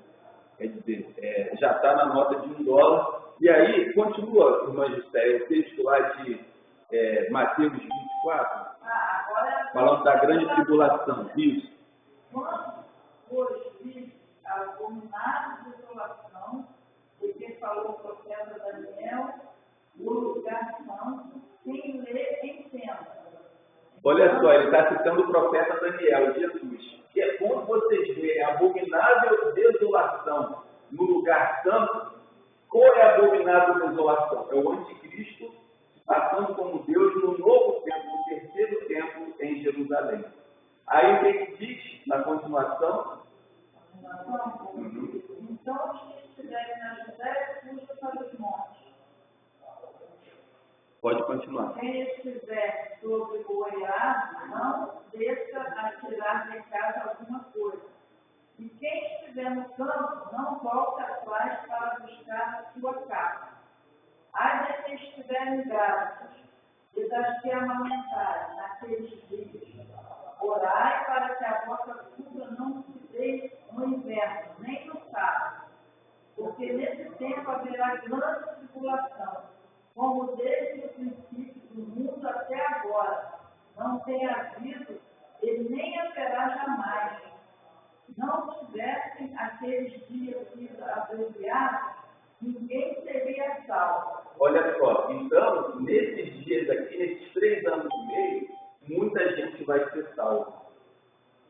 Quer dizer, já está na nota de $1. E aí, continua, irmã Gisele, o texto lá de Mateus 24, falando da grande tribulação. Isso. Quando hoje vive a abominável desolação, de que falou o profeta Daniel, o lugar santo, quem lê, entenda. Olha só, ele está citando o profeta Daniel, Jesus. Que é quando vocês veem a abominável desolação no lugar santo, qual é a abominável desolação? É o anticristo passando como Deus no novo templo, no terceiro templo em Jerusalém. Aí o que diz na continuação? Então, os que estiverem na Judéia, fujam para os montes. Pode continuar. Quem estiver sobre o oiado, não desça a tirar de casa alguma coisa. E quem estiver no campo, não volte atrás para buscar a sua casa. Ai de quem estiverem grávidos, e das que amamentarem naqueles dias. Orai para que a vossa fuga não se dê no inverno, nem no sábado. Porque nesse tempo haverá grande tribulação, como desde o princípio do mundo até agora, não tem havido e nem haverá jamais. Não tivessem aqueles dias sido abreviados, ninguém seria salvo. Olha só, então, nesses dias aqui, nesses 3 anos e meio, muita gente vai ser salva.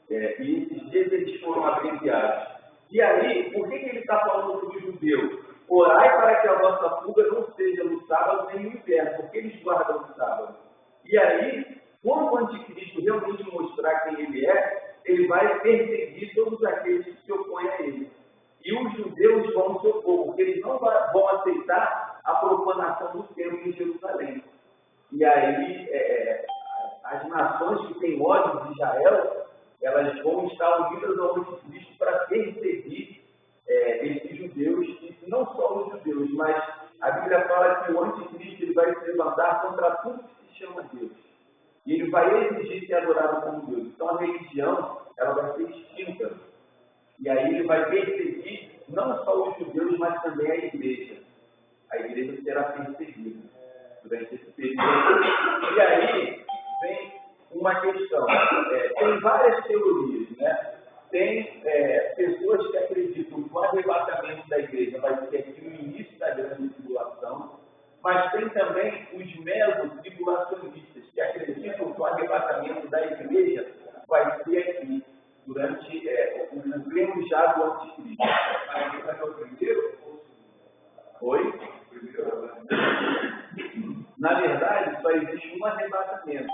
E esses dias eles foram abreviados. E aí, por que ele está falando para os judeus? Orai para que a vossa fuga não seja no sábado nem no inverno, porque eles guardam o sábado. E aí, quando o anticristo realmente mostrar quem ele vai perseguir todos aqueles que se opõem a ele. E os judeus vão se opor, porque eles não vão aceitar a profanação do templo em Jerusalém. E aí, as nações que têm ódio de Israel, elas vão estar unidas ao anticristo para perseguir esses judeus, e não só os judeus, mas a Bíblia fala que o anticristo ele vai se levantar contra tudo que se chama Deus. E ele vai exigir ser adorado como Deus. Então a religião ela vai ser extinta. E aí ele vai perseguir não só os judeus, mas também a igreja. A igreja será perseguida durante esse período. E aí vem uma questão. Tem várias teorias, né? Tem pessoas que acreditam que o arrebatamento da igreja vai ser aqui no início da grande tribulação, mas tem também os meso-tribulacionistas que acreditam que o arrebatamento da igreja vai ser aqui, durante o pleno já do anticristo. Aí vai ser o primeiro? Oi? Na verdade, só existe um arrebatamento.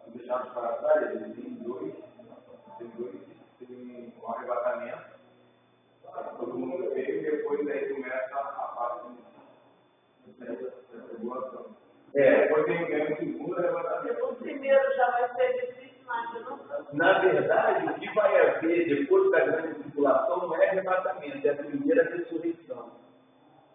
Deixados para trás, eles têm dois, tem um arrebatamento, todo mundo veio e depois aí começa a parte da tribulação. Depois tem o segundo arrebatamento. O primeiro já vai ser difícil, mas eu não sei. Na verdade, o que vai haver depois da grande tribulação não é arrebatamento, é a primeira ressurreição.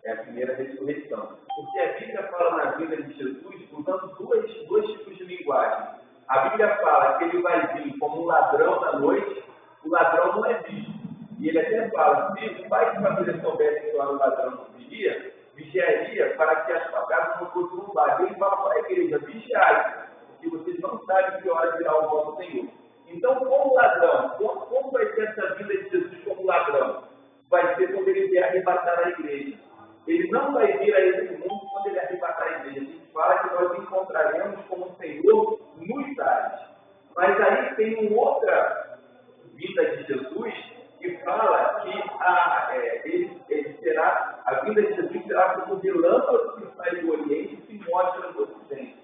É a primeira ressurreição. Porque a Bíblia fala na vida de Jesus usando dois tipos de linguagem. A Bíblia fala que ele vai vir como um ladrão da noite, o ladrão não é visto. E ele até fala, se o pai de família soubesse que o ladrão não vigiaria para que as sua casa não fosse roubada. Ele fala para a igreja, vigiai, porque vocês não sabem que hora virá o vosso Senhor. Então, como ladrão, como vai ser essa vida de Jesus como ladrão? Vai ser quando ele vier arrebatar a igreja. Ele não vai vir a esse mundo quando ele arrebatar a igreja. A gente fala que nós encontraremos como o Senhor nos ares. Mas aí tem uma outra vida de Jesus que fala que a vida de Jesus será como o relâmpago que sai do Oriente e se mostra no Ocidente.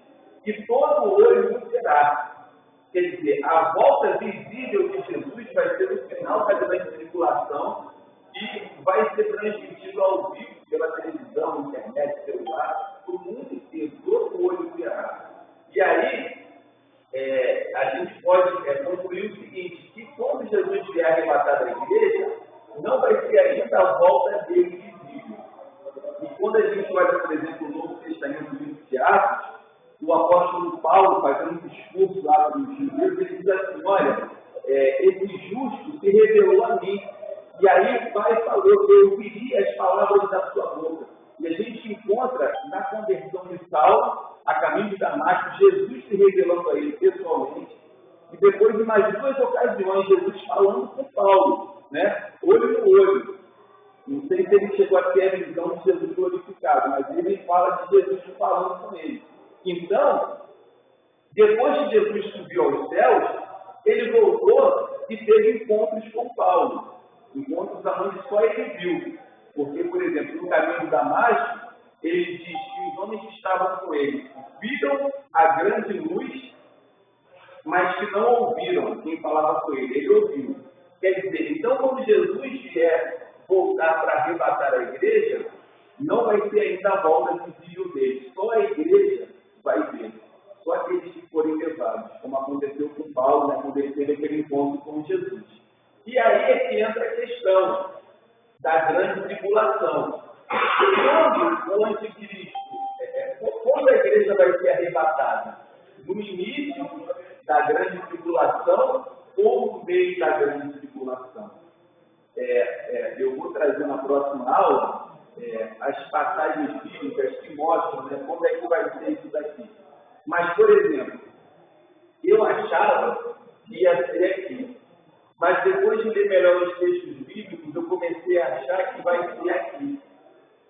E todo olho o verá. Quer dizer, a volta visível de Jesus vai ser no final da grande tribulação e vai ser transmitido ao vivo pela televisão, internet, celular, o mundo inteiro, todo olho verá. E aí, a gente pode concluir o seguinte, que quando Jesus vier arrebatar a igreja, não vai ser ainda a volta dele visível. apóstolo Paulo, fazendo um discurso lá para os judeus, ele diz assim, olha, esse justo se revelou a mim. E aí o pai falou, eu ouvi as palavras da sua boca. E a gente encontra na conversão de Saulo, a caminho de Damasco, Jesus se revelando a ele pessoalmente. E depois de mais 2 ocasiões, Jesus falando com Paulo, né? Olho no olho. Não sei se ele chegou a ter a visão de Jesus glorificado, mas ele fala de Jesus falando com ele. Então, depois que Jesus subiu aos céus, ele voltou e teve encontros com Paulo. Encontros onde só ele viu. Porque, por exemplo, no caminho de Damasco, ele diz que os homens que estavam com ele viram a grande luz, mas que não ouviram quem falava com ele. Ele ouviu. Quer dizer, então, quando Jesus vier voltar para arrebatar a igreja, não vai ter ainda a volta visível dele. Só a igreja vai ver. Só aqueles que forem levados, como aconteceu com Paulo, né, quando ele teve aquele encontro com Jesus. E aí é que entra a questão da grande tribulação. Quando o anticristo, quando a igreja vai ser arrebatada? No início da grande tribulação ou no meio da grande tribulação? Eu vou trazer na próxima aula as passagens bíblicas que mostram, né, como é que vai ser isso daqui. Mas, por exemplo, eu achava que ia ser aqui. Mas depois de ler melhor os textos bíblicos, eu comecei a achar que vai ser aqui.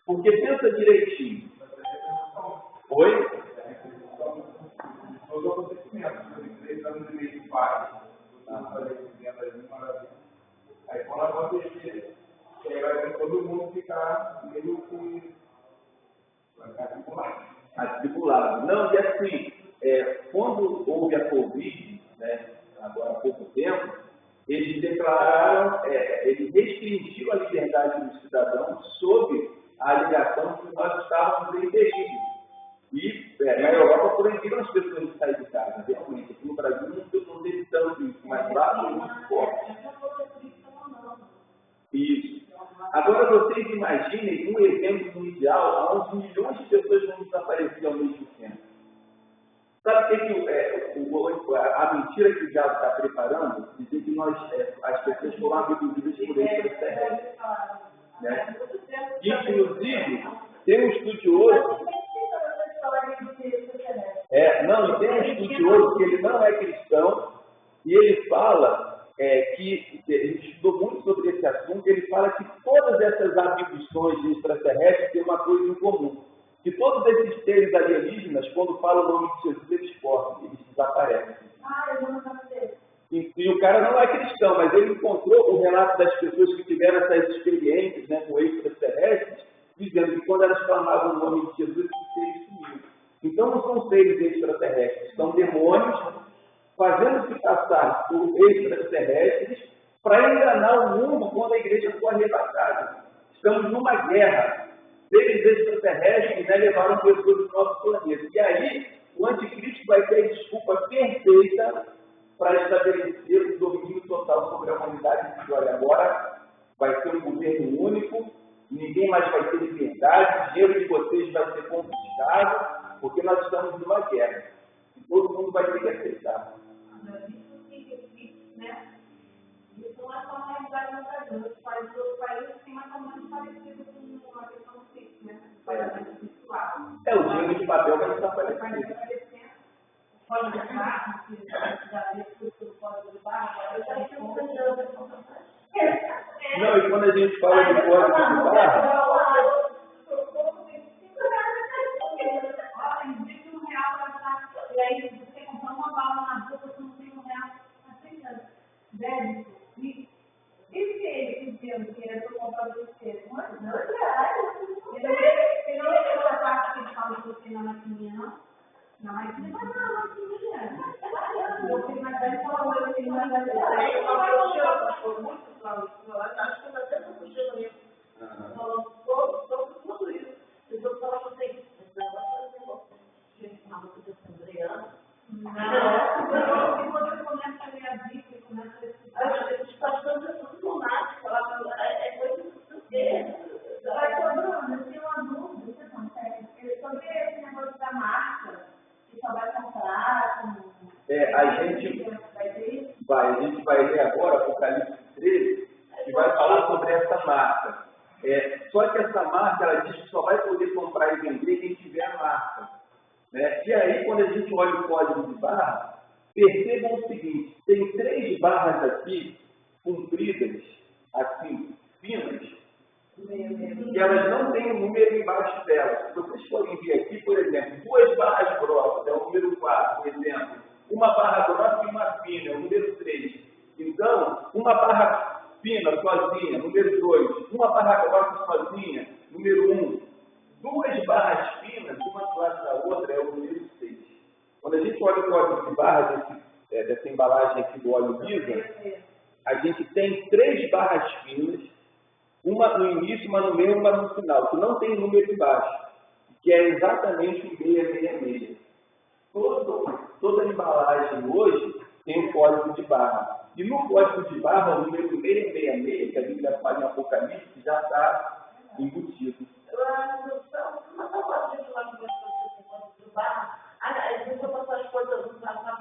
Porque pensa direitinho. Oi? Todos os acontecimentos, 3 anos e meio de paz, aí quando acontecer, vai ter todo mundo ficar meio que atribulado. Atribulado. Não, e assim, quando houve a Covid, né, agora há pouco tempo, eles declararam, eles restringiram a liberdade dos cidadãos sob a alegação que nós estávamos em perigo. E na Europa proibiram as pessoas de sair de casa. Realmente, aqui no Brasil não teve tanto isso, mas lá foi muito forte. Isso. Agora vocês imaginem um evento mundial onde milhões de pessoas vão desaparecer ao mesmo tempo. Sabe o que a mentira que o diabo está preparando? Dizer que as pessoas foram abduzidas por extraterrestres. Né? Inclusive, tem um estudioso. Tem um estudioso que ele não é cristão e ele fala que ele estudou muito sobre esse assunto. Ele fala que todas essas abduções de extraterrestres têm uma coisa em comum. Que todos esses seres alienígenas, quando falam o nome de Jesus, eles correm, eles desaparecem. E o cara não é cristão, mas ele encontrou o relato das pessoas que tiveram essas experiências, né, com extraterrestres, dizendo que quando elas clamavam o nome de Jesus, os seres sumiam. Então não são seres extraterrestres, são demônios fazendo-se passar por extraterrestres para enganar o mundo quando a igreja for arrebatada. Estamos numa guerra. Seres extraterrestres, né, levaram pessoas do nosso planeta. E aí, o anticristo vai ter a desculpa perfeita para estabelecer o domínio total sobre a humanidade. E olha, agora vai ter um governo único, ninguém mais vai ter liberdade, o dinheiro de vocês vai ser confiscado, porque nós estamos numa guerra. E todo mundo vai ter que aceitar. Isso não é só uma realidade no Brasil. Os países têm mais ou menos parecido com uma questão física, né? O dinheiro de papel vai desaparecer. Pode levar, pode levar, não, e quando a gente fala de código de barra, existe R$1 e aí você comprar uma bala na rua, você não tem R$1, débito, e se ele dizendo que era por conta do esquerdo, não é R$2. Ele não levou a parte que ele fala que você na maquininha, não? Na maquininha, mas não, na maquininha. Você na verdade falou assim, mas na verdade, eu falo muito claro, acho que até não puxando isso. Falando sobre tudo isso. Eu estou falando assim, esse negócio é gente, uma música de Andreana. Não, quando eu começo a ler a Bíblia, começo a estudar, os pastores são tudo lunáticos, é coisa do quê? Eu tenho uma dúvida, o que acontece? Sobre esse negócio da marca, que só vai estar marca. Só que essa marca, ela diz que só vai poder comprar e vender quem tiver a marca. Né? E aí, quando a gente olha o código de barra, percebam o seguinte, tem 3 barras aqui, compridas, assim, finas, e elas não têm um número embaixo delas. Se vocês forem ver aqui, por exemplo, 2 barras grossas, é o número 4, por exemplo, uma barra grossa e uma fina, é o número 3. Então, uma barra fina sozinha, número 2, uma barra grossa sozinha, número 1, 2 barras finas, uma do lado da outra, é o número 6. Quando a gente olha o código de barra dessa embalagem aqui do óleo Lisa, a gente tem 3 barras finas, uma no início, uma no meio, uma no final, que não tem número embaixo, que é exatamente o 666. Toda embalagem hoje tem um código de barra. E no código de barra, o número 666, que a Bíblia fala em Apocalipse, já está embutido. Mas eu gosto de falar do barra. Eu passar as coisas no trabalho,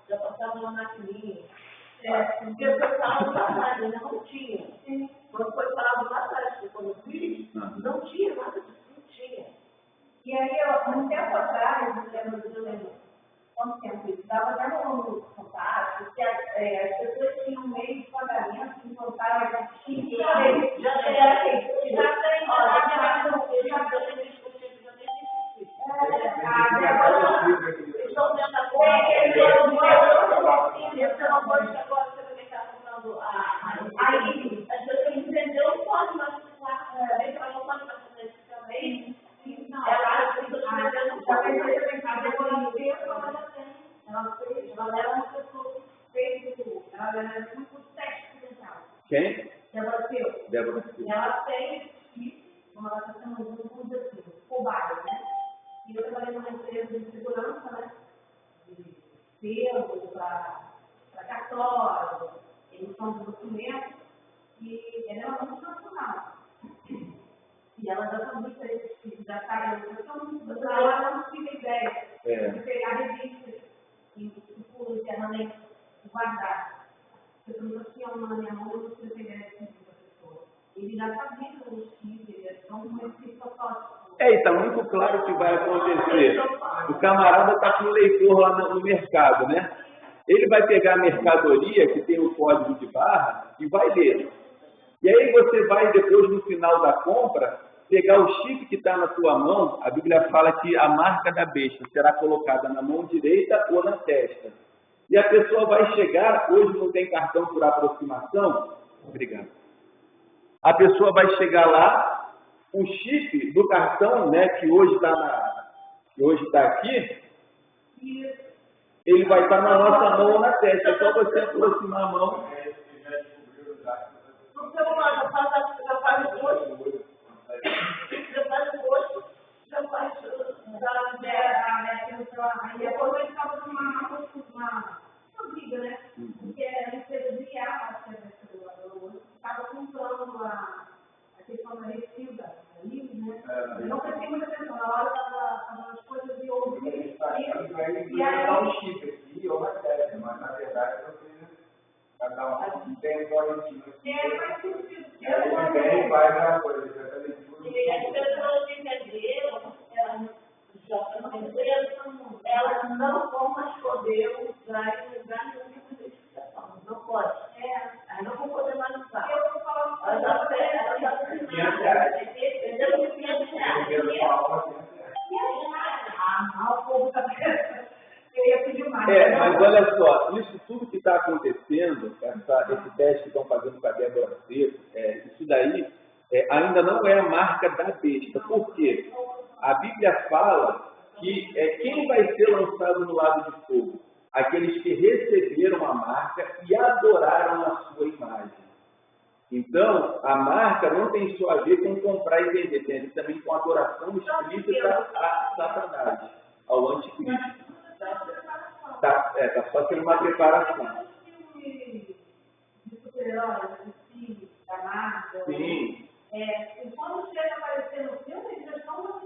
já passava no maquininha. Porque eu falava lá atrás, ainda não tinha. Quando foi falado lá atrás, quando eu fiz, não tinha nada disso, não tinha. E aí, um tempo atrás, eu lembro, quanto tempo isso? Estava até no contato, que as pessoas tinham meio de pagamento, que contavam, já tem. Estão dentro da aí, as pessoas entenderam, não pode mais ficar, ela não pode mais fazer isso também. Ela leva uma pessoa que fez ela leva um curso técnico. Quem? Débora Silva. Ela fez como ela está chamando um curso assim, cobaia, né? E eu trabalhei numa empresa de segurança, né? De selo, para cartório, emissão de documentos, e ela é uma multinacional. E ela já também já está em educação, ela não tive ideia de pegar revistas e por internamente guardar. Eu não tinha uma na minha mão, eu não tinha pegar esse tipo da pessoa. Ele já sabia que eu estive, eles estão com esse protótipo. E está muito claro o que vai acontecer. O camarada está com o leitor lá no mercado, né? Ele vai pegar a mercadoria que tem o código de barra e vai ler. E aí você vai depois, no final da compra, pegar o chip que está na sua mão. A Bíblia fala que a marca da besta será colocada na mão direita ou na testa. E a pessoa vai chegar, hoje não tem cartão por aproximação. Obrigado. A pessoa vai chegar lá, o chip do cartão, né, que hoje está aqui, ele vai estar na nossa mão ou na testa. É só você aproximar a mão. No celular, já faz o rosto, já faz aí depois eu estava numa briga, né? Porque a empresa de IA, estava comprando a questão da receita, né? Eu não prestei muita atenção, na hora estava fazendo as coisas e ouvi. E aí dá um chip aqui ou na testa, mas na verdade você cada um tem um código. faz sentido. Ele vem e faz a coisa. E as pessoas entenderam, elas não vão mais poder usar em lugar nenhum de identificação. Não pode. Elas não vão poder mais usar. Elas já têm o povo está queria pedir mais. Mas olha só, isso tudo que está acontecendo, esse teste que estão fazendo com a Débora Seco, isso daí ainda não é a marca da besta. Por quê? A Bíblia fala que quem vai ser lançado no lago de fogo? Aqueles que receberam a marca e adoraram a sua imagem. Então, a marca não tem só a ver com comprar e vender, tem a ver também com adoração explícita a Satanás, ao anticristo. Está só sendo uma preparação. Sim. Quando chega a aparecer no filme, eles já estão nos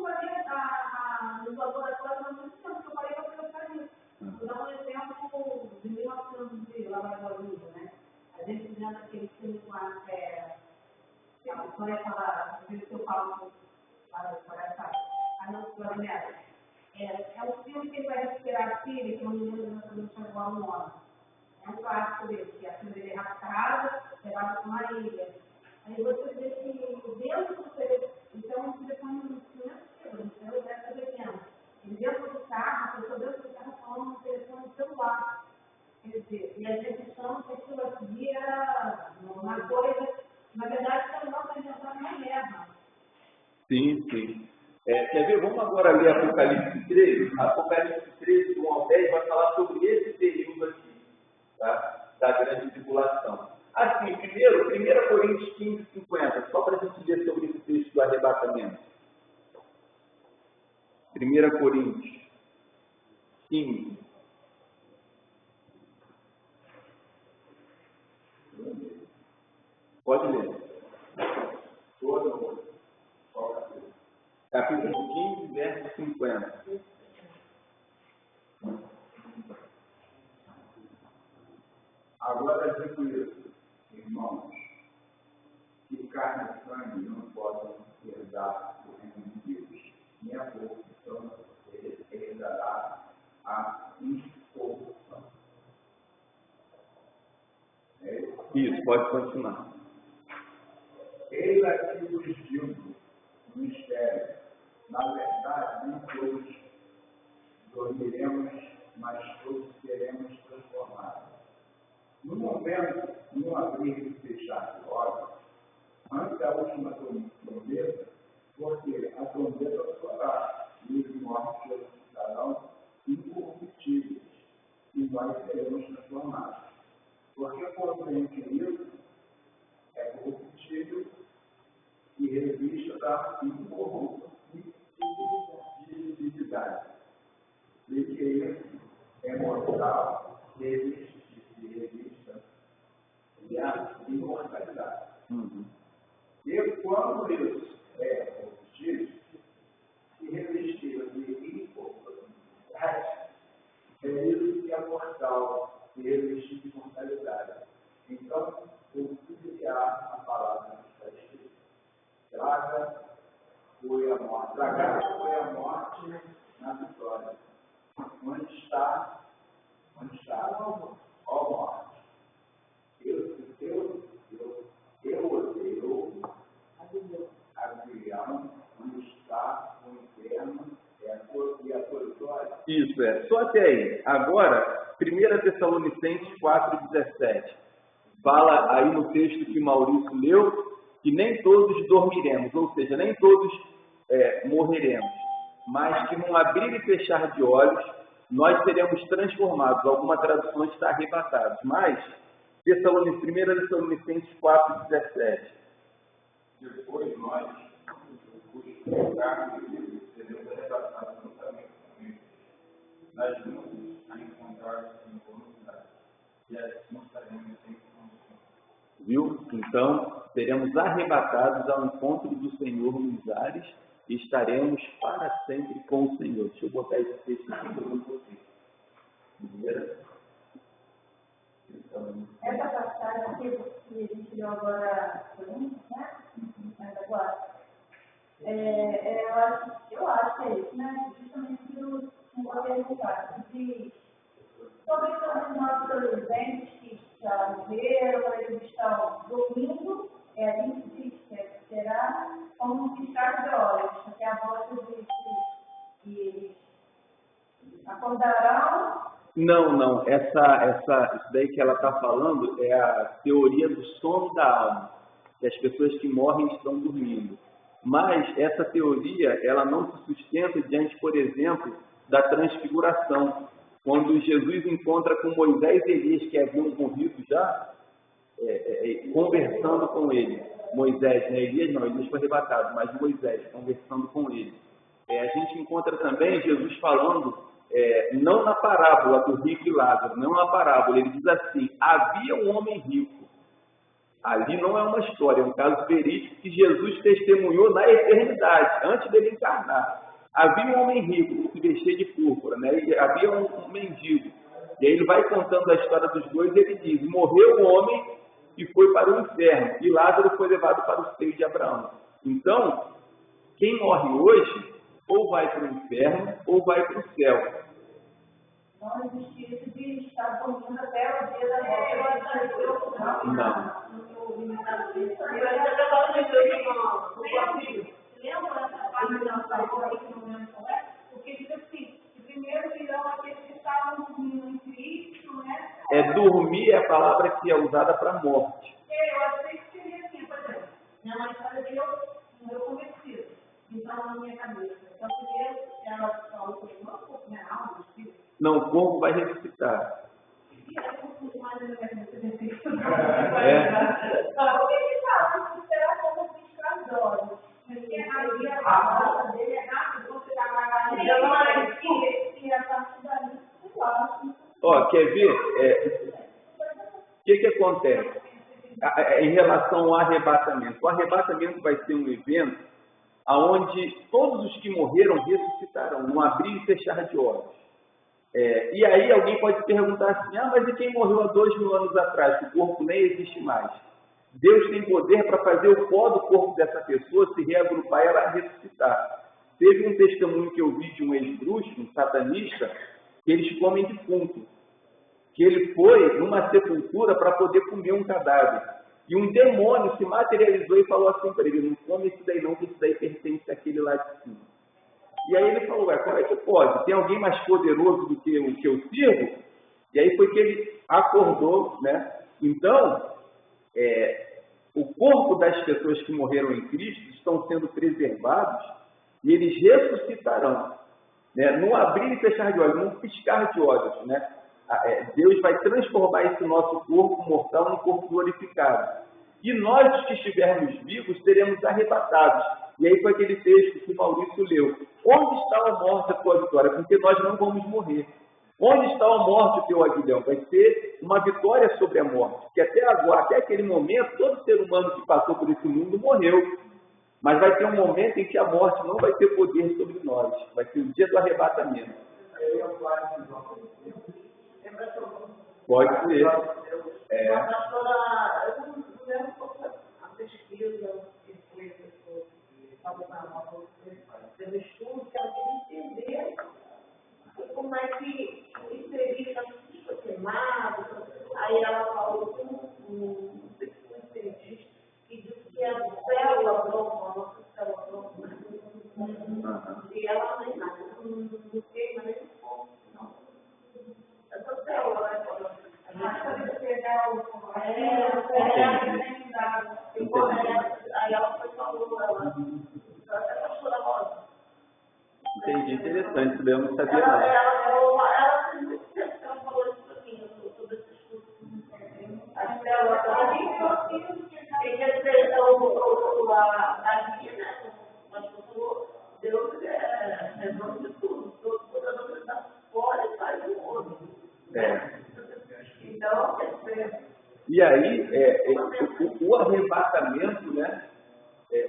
laboratórios há muito tempo, que eu parei para pensar nisso. Vou dar um exemplo de 1900 de Laboratório, né? A gente vendo aquele filme com a pessoa ia falar, às vezes eu falo para o coração, a nossa mulher, é o filme que ele vai respirar a filha, que eu não me lembro exatamente qual o nome. É um clássico dele, que a filha dele é raptada, levada para uma ilha. Aí você vê que dentro do telefone, então o telefone não é aquilo, então ele deve fazer tempo. Ele dentro do carro, a pessoa dentro do carro falando no telefone celular. Quer dizer, e a gente chama que aquilo aqui era uma coisa, na verdade, que a nossa invenção não erra. Sim, sim. Quer ver? Vamos agora ler Apocalipse 13. Apocalipse 13, do 1 ao 10, vai falar sobre esse período aqui, tá? Da grande tribulação. Assim, primeiro, 1 Coríntios 15, 50, só para a gente ler sobre esse texto do arrebatamento. 1 Coríntios 15. Pode ler. Capítulo 15, verso 50. Agora digo isso, irmãos, que carne e sangue não podem herdar o reino de Deus, nem a corrupção herdará a incorrupção. Isso, pode continuar. Eis aqui vos digo um mistério. Na verdade, nem todos dormiremos, mas todos seremos transformados. No momento, num abrir e fechar de olhos, antes da última trombeta, porque a trombeta soará e os mortos ficarão incorruptíveis, e nós seremos transformados. Porque quando isso é corruptível e revista da incorruptibilidade. E que isso é mortal, revista e a imortalidade. E quando isso é corruptível, se revestir de incorruptibilidade, é isso que é mortal, e revestir de mortalidade. Então, o que há a palavra que está escrita? Tragada foi a morte na vitória. Onde está ó morte? Eu odeio a guião, onde está o inferno e a tua vitória. Isso é. Só até aí. Agora, 1 Tessalonicenses 4,17. Fala aí no texto que Maurício leu, que nem todos dormiremos, ou seja, nem todos morreremos, mas que num abrir e fechar de olhos, nós seremos transformados. Alguma tradução está arrebatados, mas 1 Tessalonicenses 4,17. Depois nós, os carros de Deus, seremos arrebatados juntamente com eles, nas nuvens, a encontrar-se em velocidade, e assim estaremos sempre com o Senhor. Viu? Então, seremos arrebatados ao encontro do Senhor nos ares e estaremos para sempre com o Senhor. Deixa eu botar esse texto aqui para você. Essa passagem aqui que a gente leu agora, né? Essa agora. Eu acho que é isso, né? Justamente aquilo que eu perguntar. Sobre os nossos entes que já morreram, eles estão dormindo, a gente diz que será como um piscar de olhos, até a volta de que eles acordarão. Não. Isso daí que ela está falando é a teoria do sono da alma, que as pessoas que morrem estão dormindo. Mas essa teoria, ela não se sustenta diante, por exemplo, da transfiguração. Quando Jesus encontra com Moisés e Elias, que haviam morrido já, conversando com ele. Moisés, né? Elias foi arrebatado, mas Moisés conversando com ele. A gente encontra também Jesus falando, não na parábola do rico e Lázaro, não na parábola, ele diz assim: havia um homem rico. Ali não é uma história, é um caso verídico que Jesus testemunhou na eternidade, antes dele encarnar. Havia um homem rico que se vestia de púrpura, né? E havia um mendigo. E aí ele vai contando a história dos dois e ele diz: morreu o homem e foi para o inferno, e Lázaro foi levado para o seio de Abraão. Então, quem morre hoje, ou vai para o inferno, ou vai para o céu. Não existe isso de estar dormindo até o dia da morte. Não. Lembra essa parte da falou aí que não lembro qual é? Porque diz assim, que primeiro virão aqueles que estavam dormindo em Cristo, né? Dormir é a palavra que é usada para morte. Eu achei que seria assim, por exemplo, minha mãe faleceu no meu convertido, então na minha cabeça. Então primeiro ela falou que não pouco minha alma, espírito. Não, o corpo vai ressuscitar. E aí eu fui mais ou menos nesse É. Por que que fala que será como se escravos? Porque a palavra dele é rápido, você está na galinha, e a partir daí, eu acho. Ó, quer ver? O que acontece em relação ao arrebatamento? O arrebatamento vai ser um evento onde todos os que morreram ressuscitarão, num abrir e fechar de olhos. E aí alguém pode perguntar assim, mas e quem morreu há 2000 anos atrás, que o corpo nem existe mais? Deus tem poder para fazer o pó do corpo dessa pessoa se reagrupar e ela ressuscitar. Teve um testemunho que eu vi de um ex-bruxo, um satanista, que eles comem defunto. Que ele foi numa sepultura para poder comer um cadáver. E um demônio se materializou e falou assim para ele, não come isso daí não, que isso daí pertence àquele lá de cima. E aí ele falou, como é que pode? Tem alguém mais poderoso do que o que eu sirvo? E aí foi que ele acordou, né? Então, o corpo das pessoas que morreram em Cristo estão sendo preservados e eles ressuscitarão. Né? No abrir e fechar de olhos, num piscar de olhos, né? Deus vai transformar esse nosso corpo mortal num corpo glorificado. E nós, os que estivermos vivos, seremos arrebatados. E aí foi aquele texto que o Maurício leu. Onde está a morte, a tua vitória? Porque nós não vamos morrer. Onde está a morte, o teu aguilhão? Vai ser uma vitória sobre a morte. Porque até agora, até aquele momento, todo ser humano que passou por esse mundo morreu. Mas vai ter um momento em que a morte não vai ter poder sobre nós. Vai ser o dia do arrebatamento. Pode ser. A pastora, eu não lembro a pesquisa que foi pelo estudo, que ela queria entender como é que o entrevista foi queimado. Aí ela falou com um cientista que disse que a célula bronca, a nossa célula bronca, e ela nem nada, não queima nem um pouco, não. Essa célula, né? Aí ela foi falando, ela até pastora Rosa. Entendi, interessante, isso daí eu não sabia não. Ela tem muito tempo que ela falou isso para mim, sobre esse estudo. A célula quer dizer, a guia, né? Mas falou, Deus é dono de tudo, toda a novidade fora e faz o mundo. Então, e aí, o arrebatamento, né?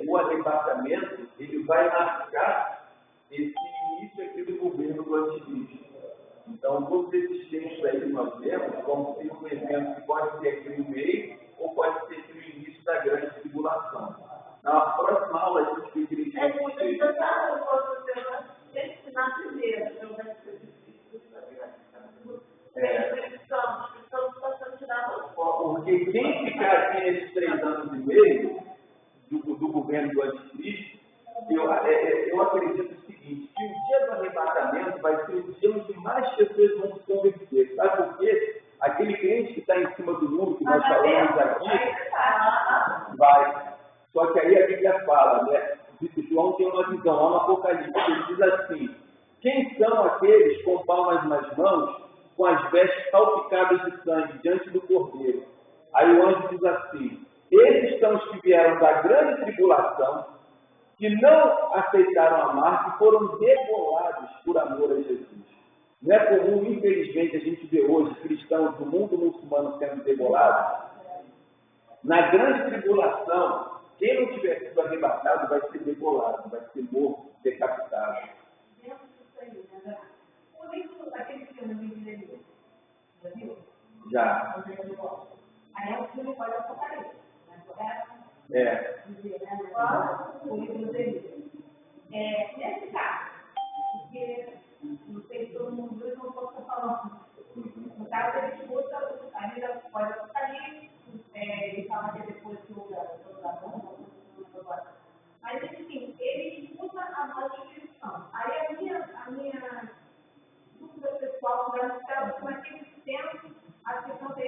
O arrebatamento, ele vai marcar esse início aqui do governo do anticristo. Então, todos esses textos aí que nós vemos vão ser um evento que pode ser aqui no meio ou pode ser aqui no início da grande tribulação. Na próxima aula, a gente vai direitinho. é muito interessante, eu posso dizer, na primeira, eu vai ser difícil, porque quem ficar aqui nesses 3 anos e meio do governo do anticristo, eu acredito o seguinte, que o dia do arrebatamento vai ser o dia onde mais pessoas vão se converter. Sabe por quê? Aquele crente que está em cima do muro, que nós falamos aqui, vai. Só que aí a Bíblia fala, né? João tem uma visão lá no Apocalipse, ele diz assim, quem são aqueles com palmas nas mãos, com as vestes salpicadas de sangue diante do Cordeiro? Aí o anjo diz assim, esses são os que vieram da grande tribulação, que não aceitaram a marca e foram degolados por amor a Jesus. Não é comum, infelizmente, a gente ver hoje cristãos do mundo muçulmano sendo degolados? Na grande tribulação, quem não tiver sido arrebatado vai ser degolado, vai ser morto, decapitado. Aquele filme do Guilherme, já viu? Já. Aí é o que não pode apocalipse, não é correto? É. Dizer, né? Agora, o livro do Deus. Nesse caso, porque não sei se todo mundo viu, não posso falando. No caso, ele escuta, ainda pode apocalipse, ele fala que depois que o agora. Mas, enfim, ele escuta a voz de Espírito Santo. Aí a minha dúvida pessoal, naquele tempo, a questão de,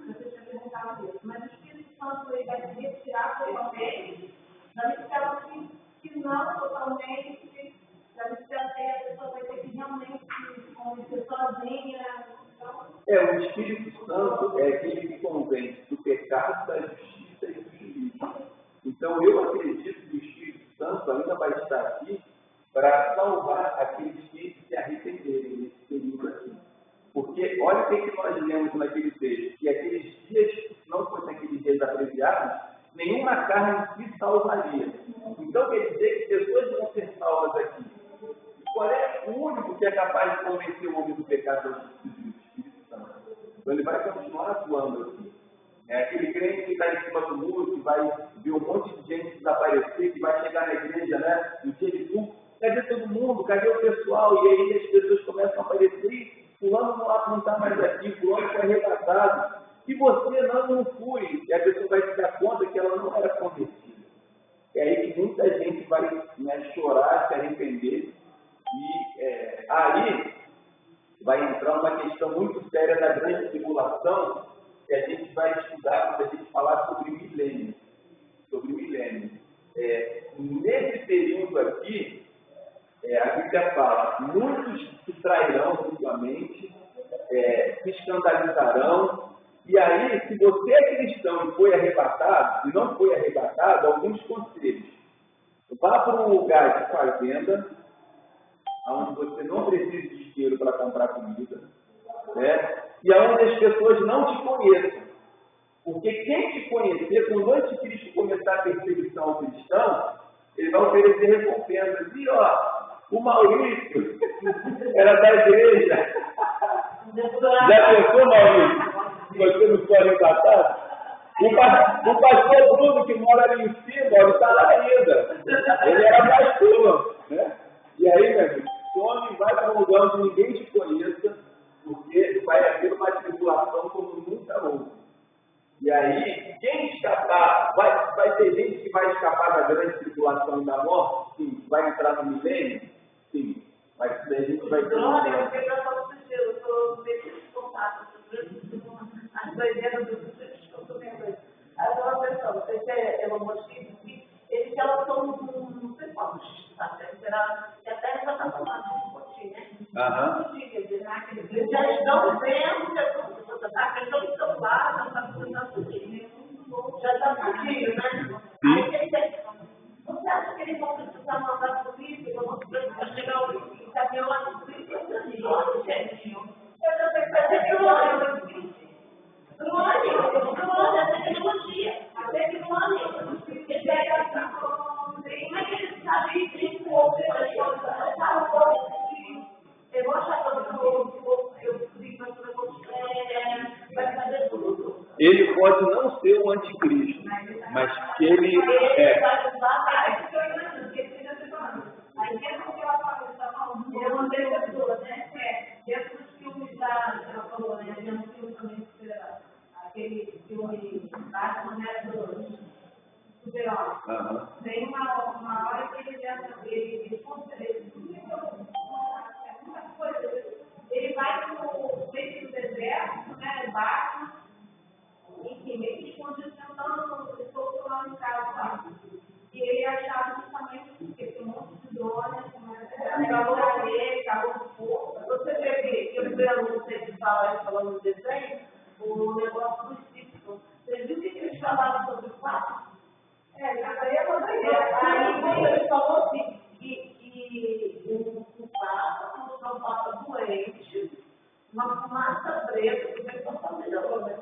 você tinha perguntado isso, mas o Espírito Santo ele vai se retirar totalmente, da missão que não totalmente, da missão que a pessoa vai ter que realmente convencer sozinha. Então, O Espírito Santo é aquele que convence do pecado, da justiça e do juízo. Então, eu acredito que o Espírito Santo ainda vai estar aqui para salvar aqueles que se arrependerem nesse período aqui. Porque, olha o que nós lemos naquele texto, que aqueles dias, se não fossem aqueles dias abreviados, nenhuma carne se salvaria. Então, quer dizer que pessoas vão ser salvas aqui. E qual é o único que é capaz de convencer o homem do pecado da justiça e do Espírito Santo? Então, ele vai continuar atuando aqui. É aquele crente que está em cima do muro, que vai ver um monte de gente desaparecer, que vai chegar na igreja, né, no dia de culto. Cadê todo mundo? Cadê o pessoal? E aí as pessoas começam a aparecer e fulano não está mais aqui, fulano foi arrebatado. E você não fui. E a pessoa vai se dar conta que ela não era convertida. É aí que muita gente vai, né, chorar, se arrepender. E aí vai entrar uma questão muito séria da grande tribulação, que a gente vai estudar quando a gente falar sobre milênio. Nesse período aqui, a Bíblia fala, muitos se trairão mutuamente, se escandalizarão, e aí, se você é cristão e foi arrebatado, e não foi arrebatado, alguns conselhos. Vá para um lugar de fazenda, onde você não precisa de dinheiro para comprar comida, e onde as pessoas não te conheçam. Porque quem te conhecer, quando o anticristo começar a perseguição ao cristão, ele vai oferecer recompensas. E o Maurício era da igreja. Já pensou, Maurício? Você não foi arrebatado? O pastor Bruno, que mora ali em cima, ele está lá ainda. Ele era pastor. Né? E aí, meu amigo, some, vai para um lugar onde ninguém te conheça, porque vai haver uma tribulação como nunca houve. E aí, quem escapar, vai ter gente que vai escapar da grande tribulação e da morte? Sim. Vai entrar no milênio? Sim. Mas a gente vai ter eu estou meio descontada, as doideiras do futuro. Agora, pessoal, você é uma mochila, eles já são, não sei quantos, será que até já está falando de mochila, né? Eles já estão vendo que a questão do celular já está começando tudo. Já está fugindo, né? Aí você acha que eles vão precisar mandar por isso? Eu vou chegar o caminhão lá no polícia? Onde, gente? Eu já sei fazer que a tecnologia. Ele pega assim, como é que ele sabe que o outro eu vou achar todo eu digo vai fazer tudo. Ele pode não ser o anticristo, mas que ele é. Aí dentro do que ela falou, eu não tenho pessoas, né? Dentro dos filmes ela falou, né? Tem um filme também, aquele filme Batman, né? Do Super-Homem. Tem uma hora que ele ele vai no meio do deserto, né? Batman, enfim, ele esconde tentando procurar um carro, sabe? E ele achava justamente porque tem um monte de drogas, acabou ali, acabou no fogo. Você vê que eu não sei se falando no desenho, o negócio do ciclo. Você viu o que eles falaram sobre o papo? Aí quando ele falou assim, que o papo, quando não passa doente, uma fumaça preta, que vem passar melhor, né?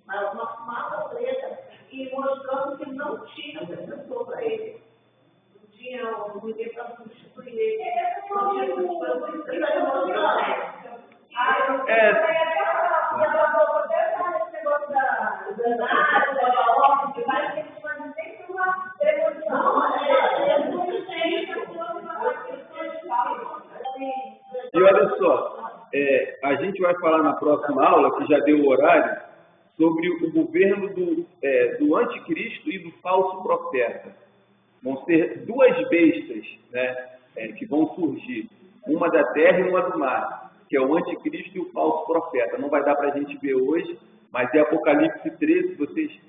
Mas uma fumaça preta, e mostrando que não tinha defensor para ele. Não tinha ninguém para substituir ele. Não tinha substituir ele. danado, a ordem, que vai ter que fazer sempre uma preposição. Jesus tem uma questão de fala. E olha só, a gente vai falar na próxima aula, que já deu o horário, sobre o governo do anticristo e do falso profeta. Vão ser duas bestas, né, que vão surgir, uma da terra e uma do mar, que é o anticristo e o falso profeta. Não vai dar para a gente ver hoje, mas é Apocalipse 13, 13.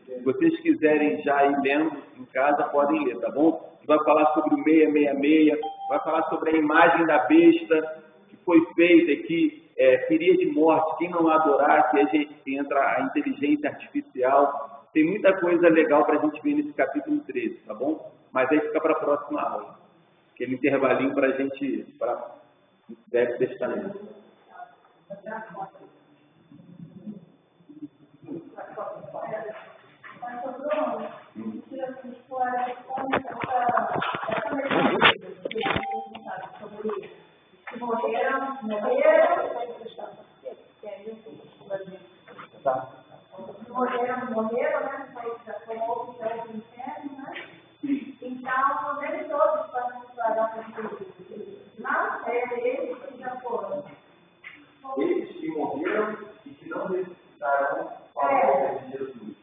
Se vocês quiserem já ir lendo em casa, podem ler, tá bom? A gente vai falar sobre o 666, vai falar sobre a imagem da besta que foi feita e que feria de morte quem não adorar, que a gente entra a inteligência artificial. Tem muita coisa legal para a gente ver nesse capítulo 13, tá bom? Mas aí fica para a próxima aula. Aquele intervalinho para a gente, para Velho Testamento. Morreram, né? Já foi outro inferno, né? Então, nem todos participarão desse. Não, eles que já foram. Eles que morreram e que não ressuscitarão para a volta de Jesus.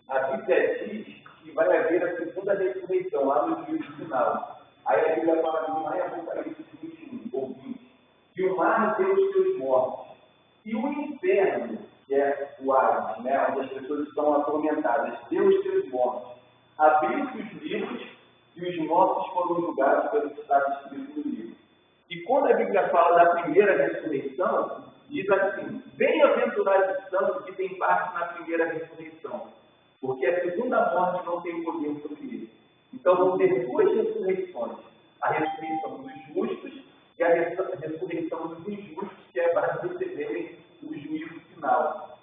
A Bíblia diz que vai haver a segunda ressurreição, lá no juízo final. Aí a Bíblia fala assim, lá em Apocalipse 21, ou 20, que o mar deu os seus mortos. E o inferno, que é o Hades, né, onde as pessoas estão atormentadas, deu os seus mortos. Abriu-se os livros e os mortos foram julgados pelo que está escrito no livro. E quando a Bíblia fala da primeira ressurreição, diz assim, bem-aventurados são os que têm parte na primeira ressurreição, porque a segunda morte não tem poder sobre eles. Então vão ter duas ressurreições, a ressurreição dos justos e a ressurreição dos injustos, que é para receberem o juízo final.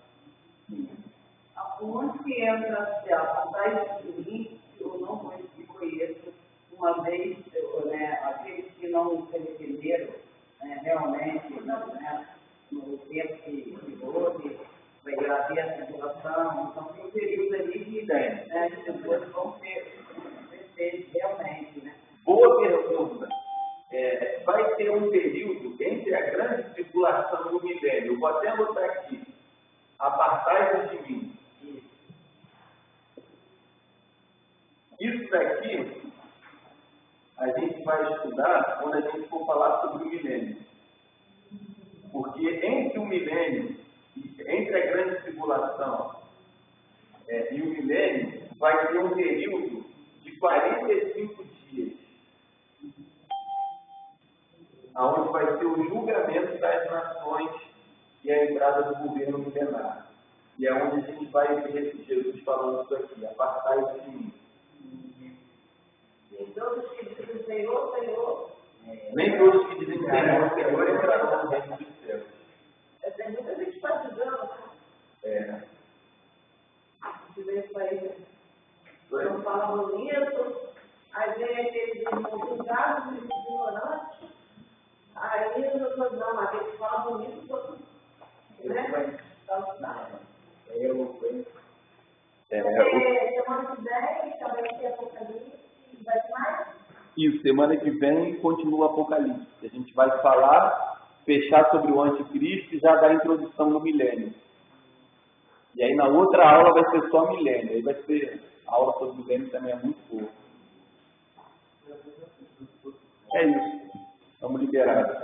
Alguns que entram atrás de mim, eu não conheço, uma vez, né, aqueles que não se arrependeram, né, realmente, né, no tempo que houve, vai haver a tribulação, então tem um período ali que, né, as pessoas vão ser realmente, né? Boa pergunta. Vai ter um período entre a grande tribulação e o milênio. Eu vou até botar aqui. Apartai-vos de mim. Isso daqui a gente vai estudar quando a gente for falar sobre o milênio. Porque entre o milênio, entre a grande tribulação e o milênio, vai ter um período de 45 dias, onde vai ser o julgamento das nações e a entrada do governo milenar. E é onde a gente vai ver Jesus falando isso aqui, apartai-vos de mim. E todos que dizem Senhor, Senhor. Nem todos que dizem Senhor, Senhor entrarão no reino dos céus. Tem muita gente partidando. Que vem para aí. Não fala bonito. Aí vem aqueles irmãos ignorantes. Aí não, mas eles falam bonito, todo, né? Semana que vem, também tem Apocalipse, vai ter mais? Isso, semana que vem continua o Apocalipse. A gente vai falar, fechar sobre o anticristo e já dar a introdução no milênio. E aí na outra aula vai ser só milênio. Aí vai ser, a aula sobre milênio também é muito boa. É isso. Estamos liberados.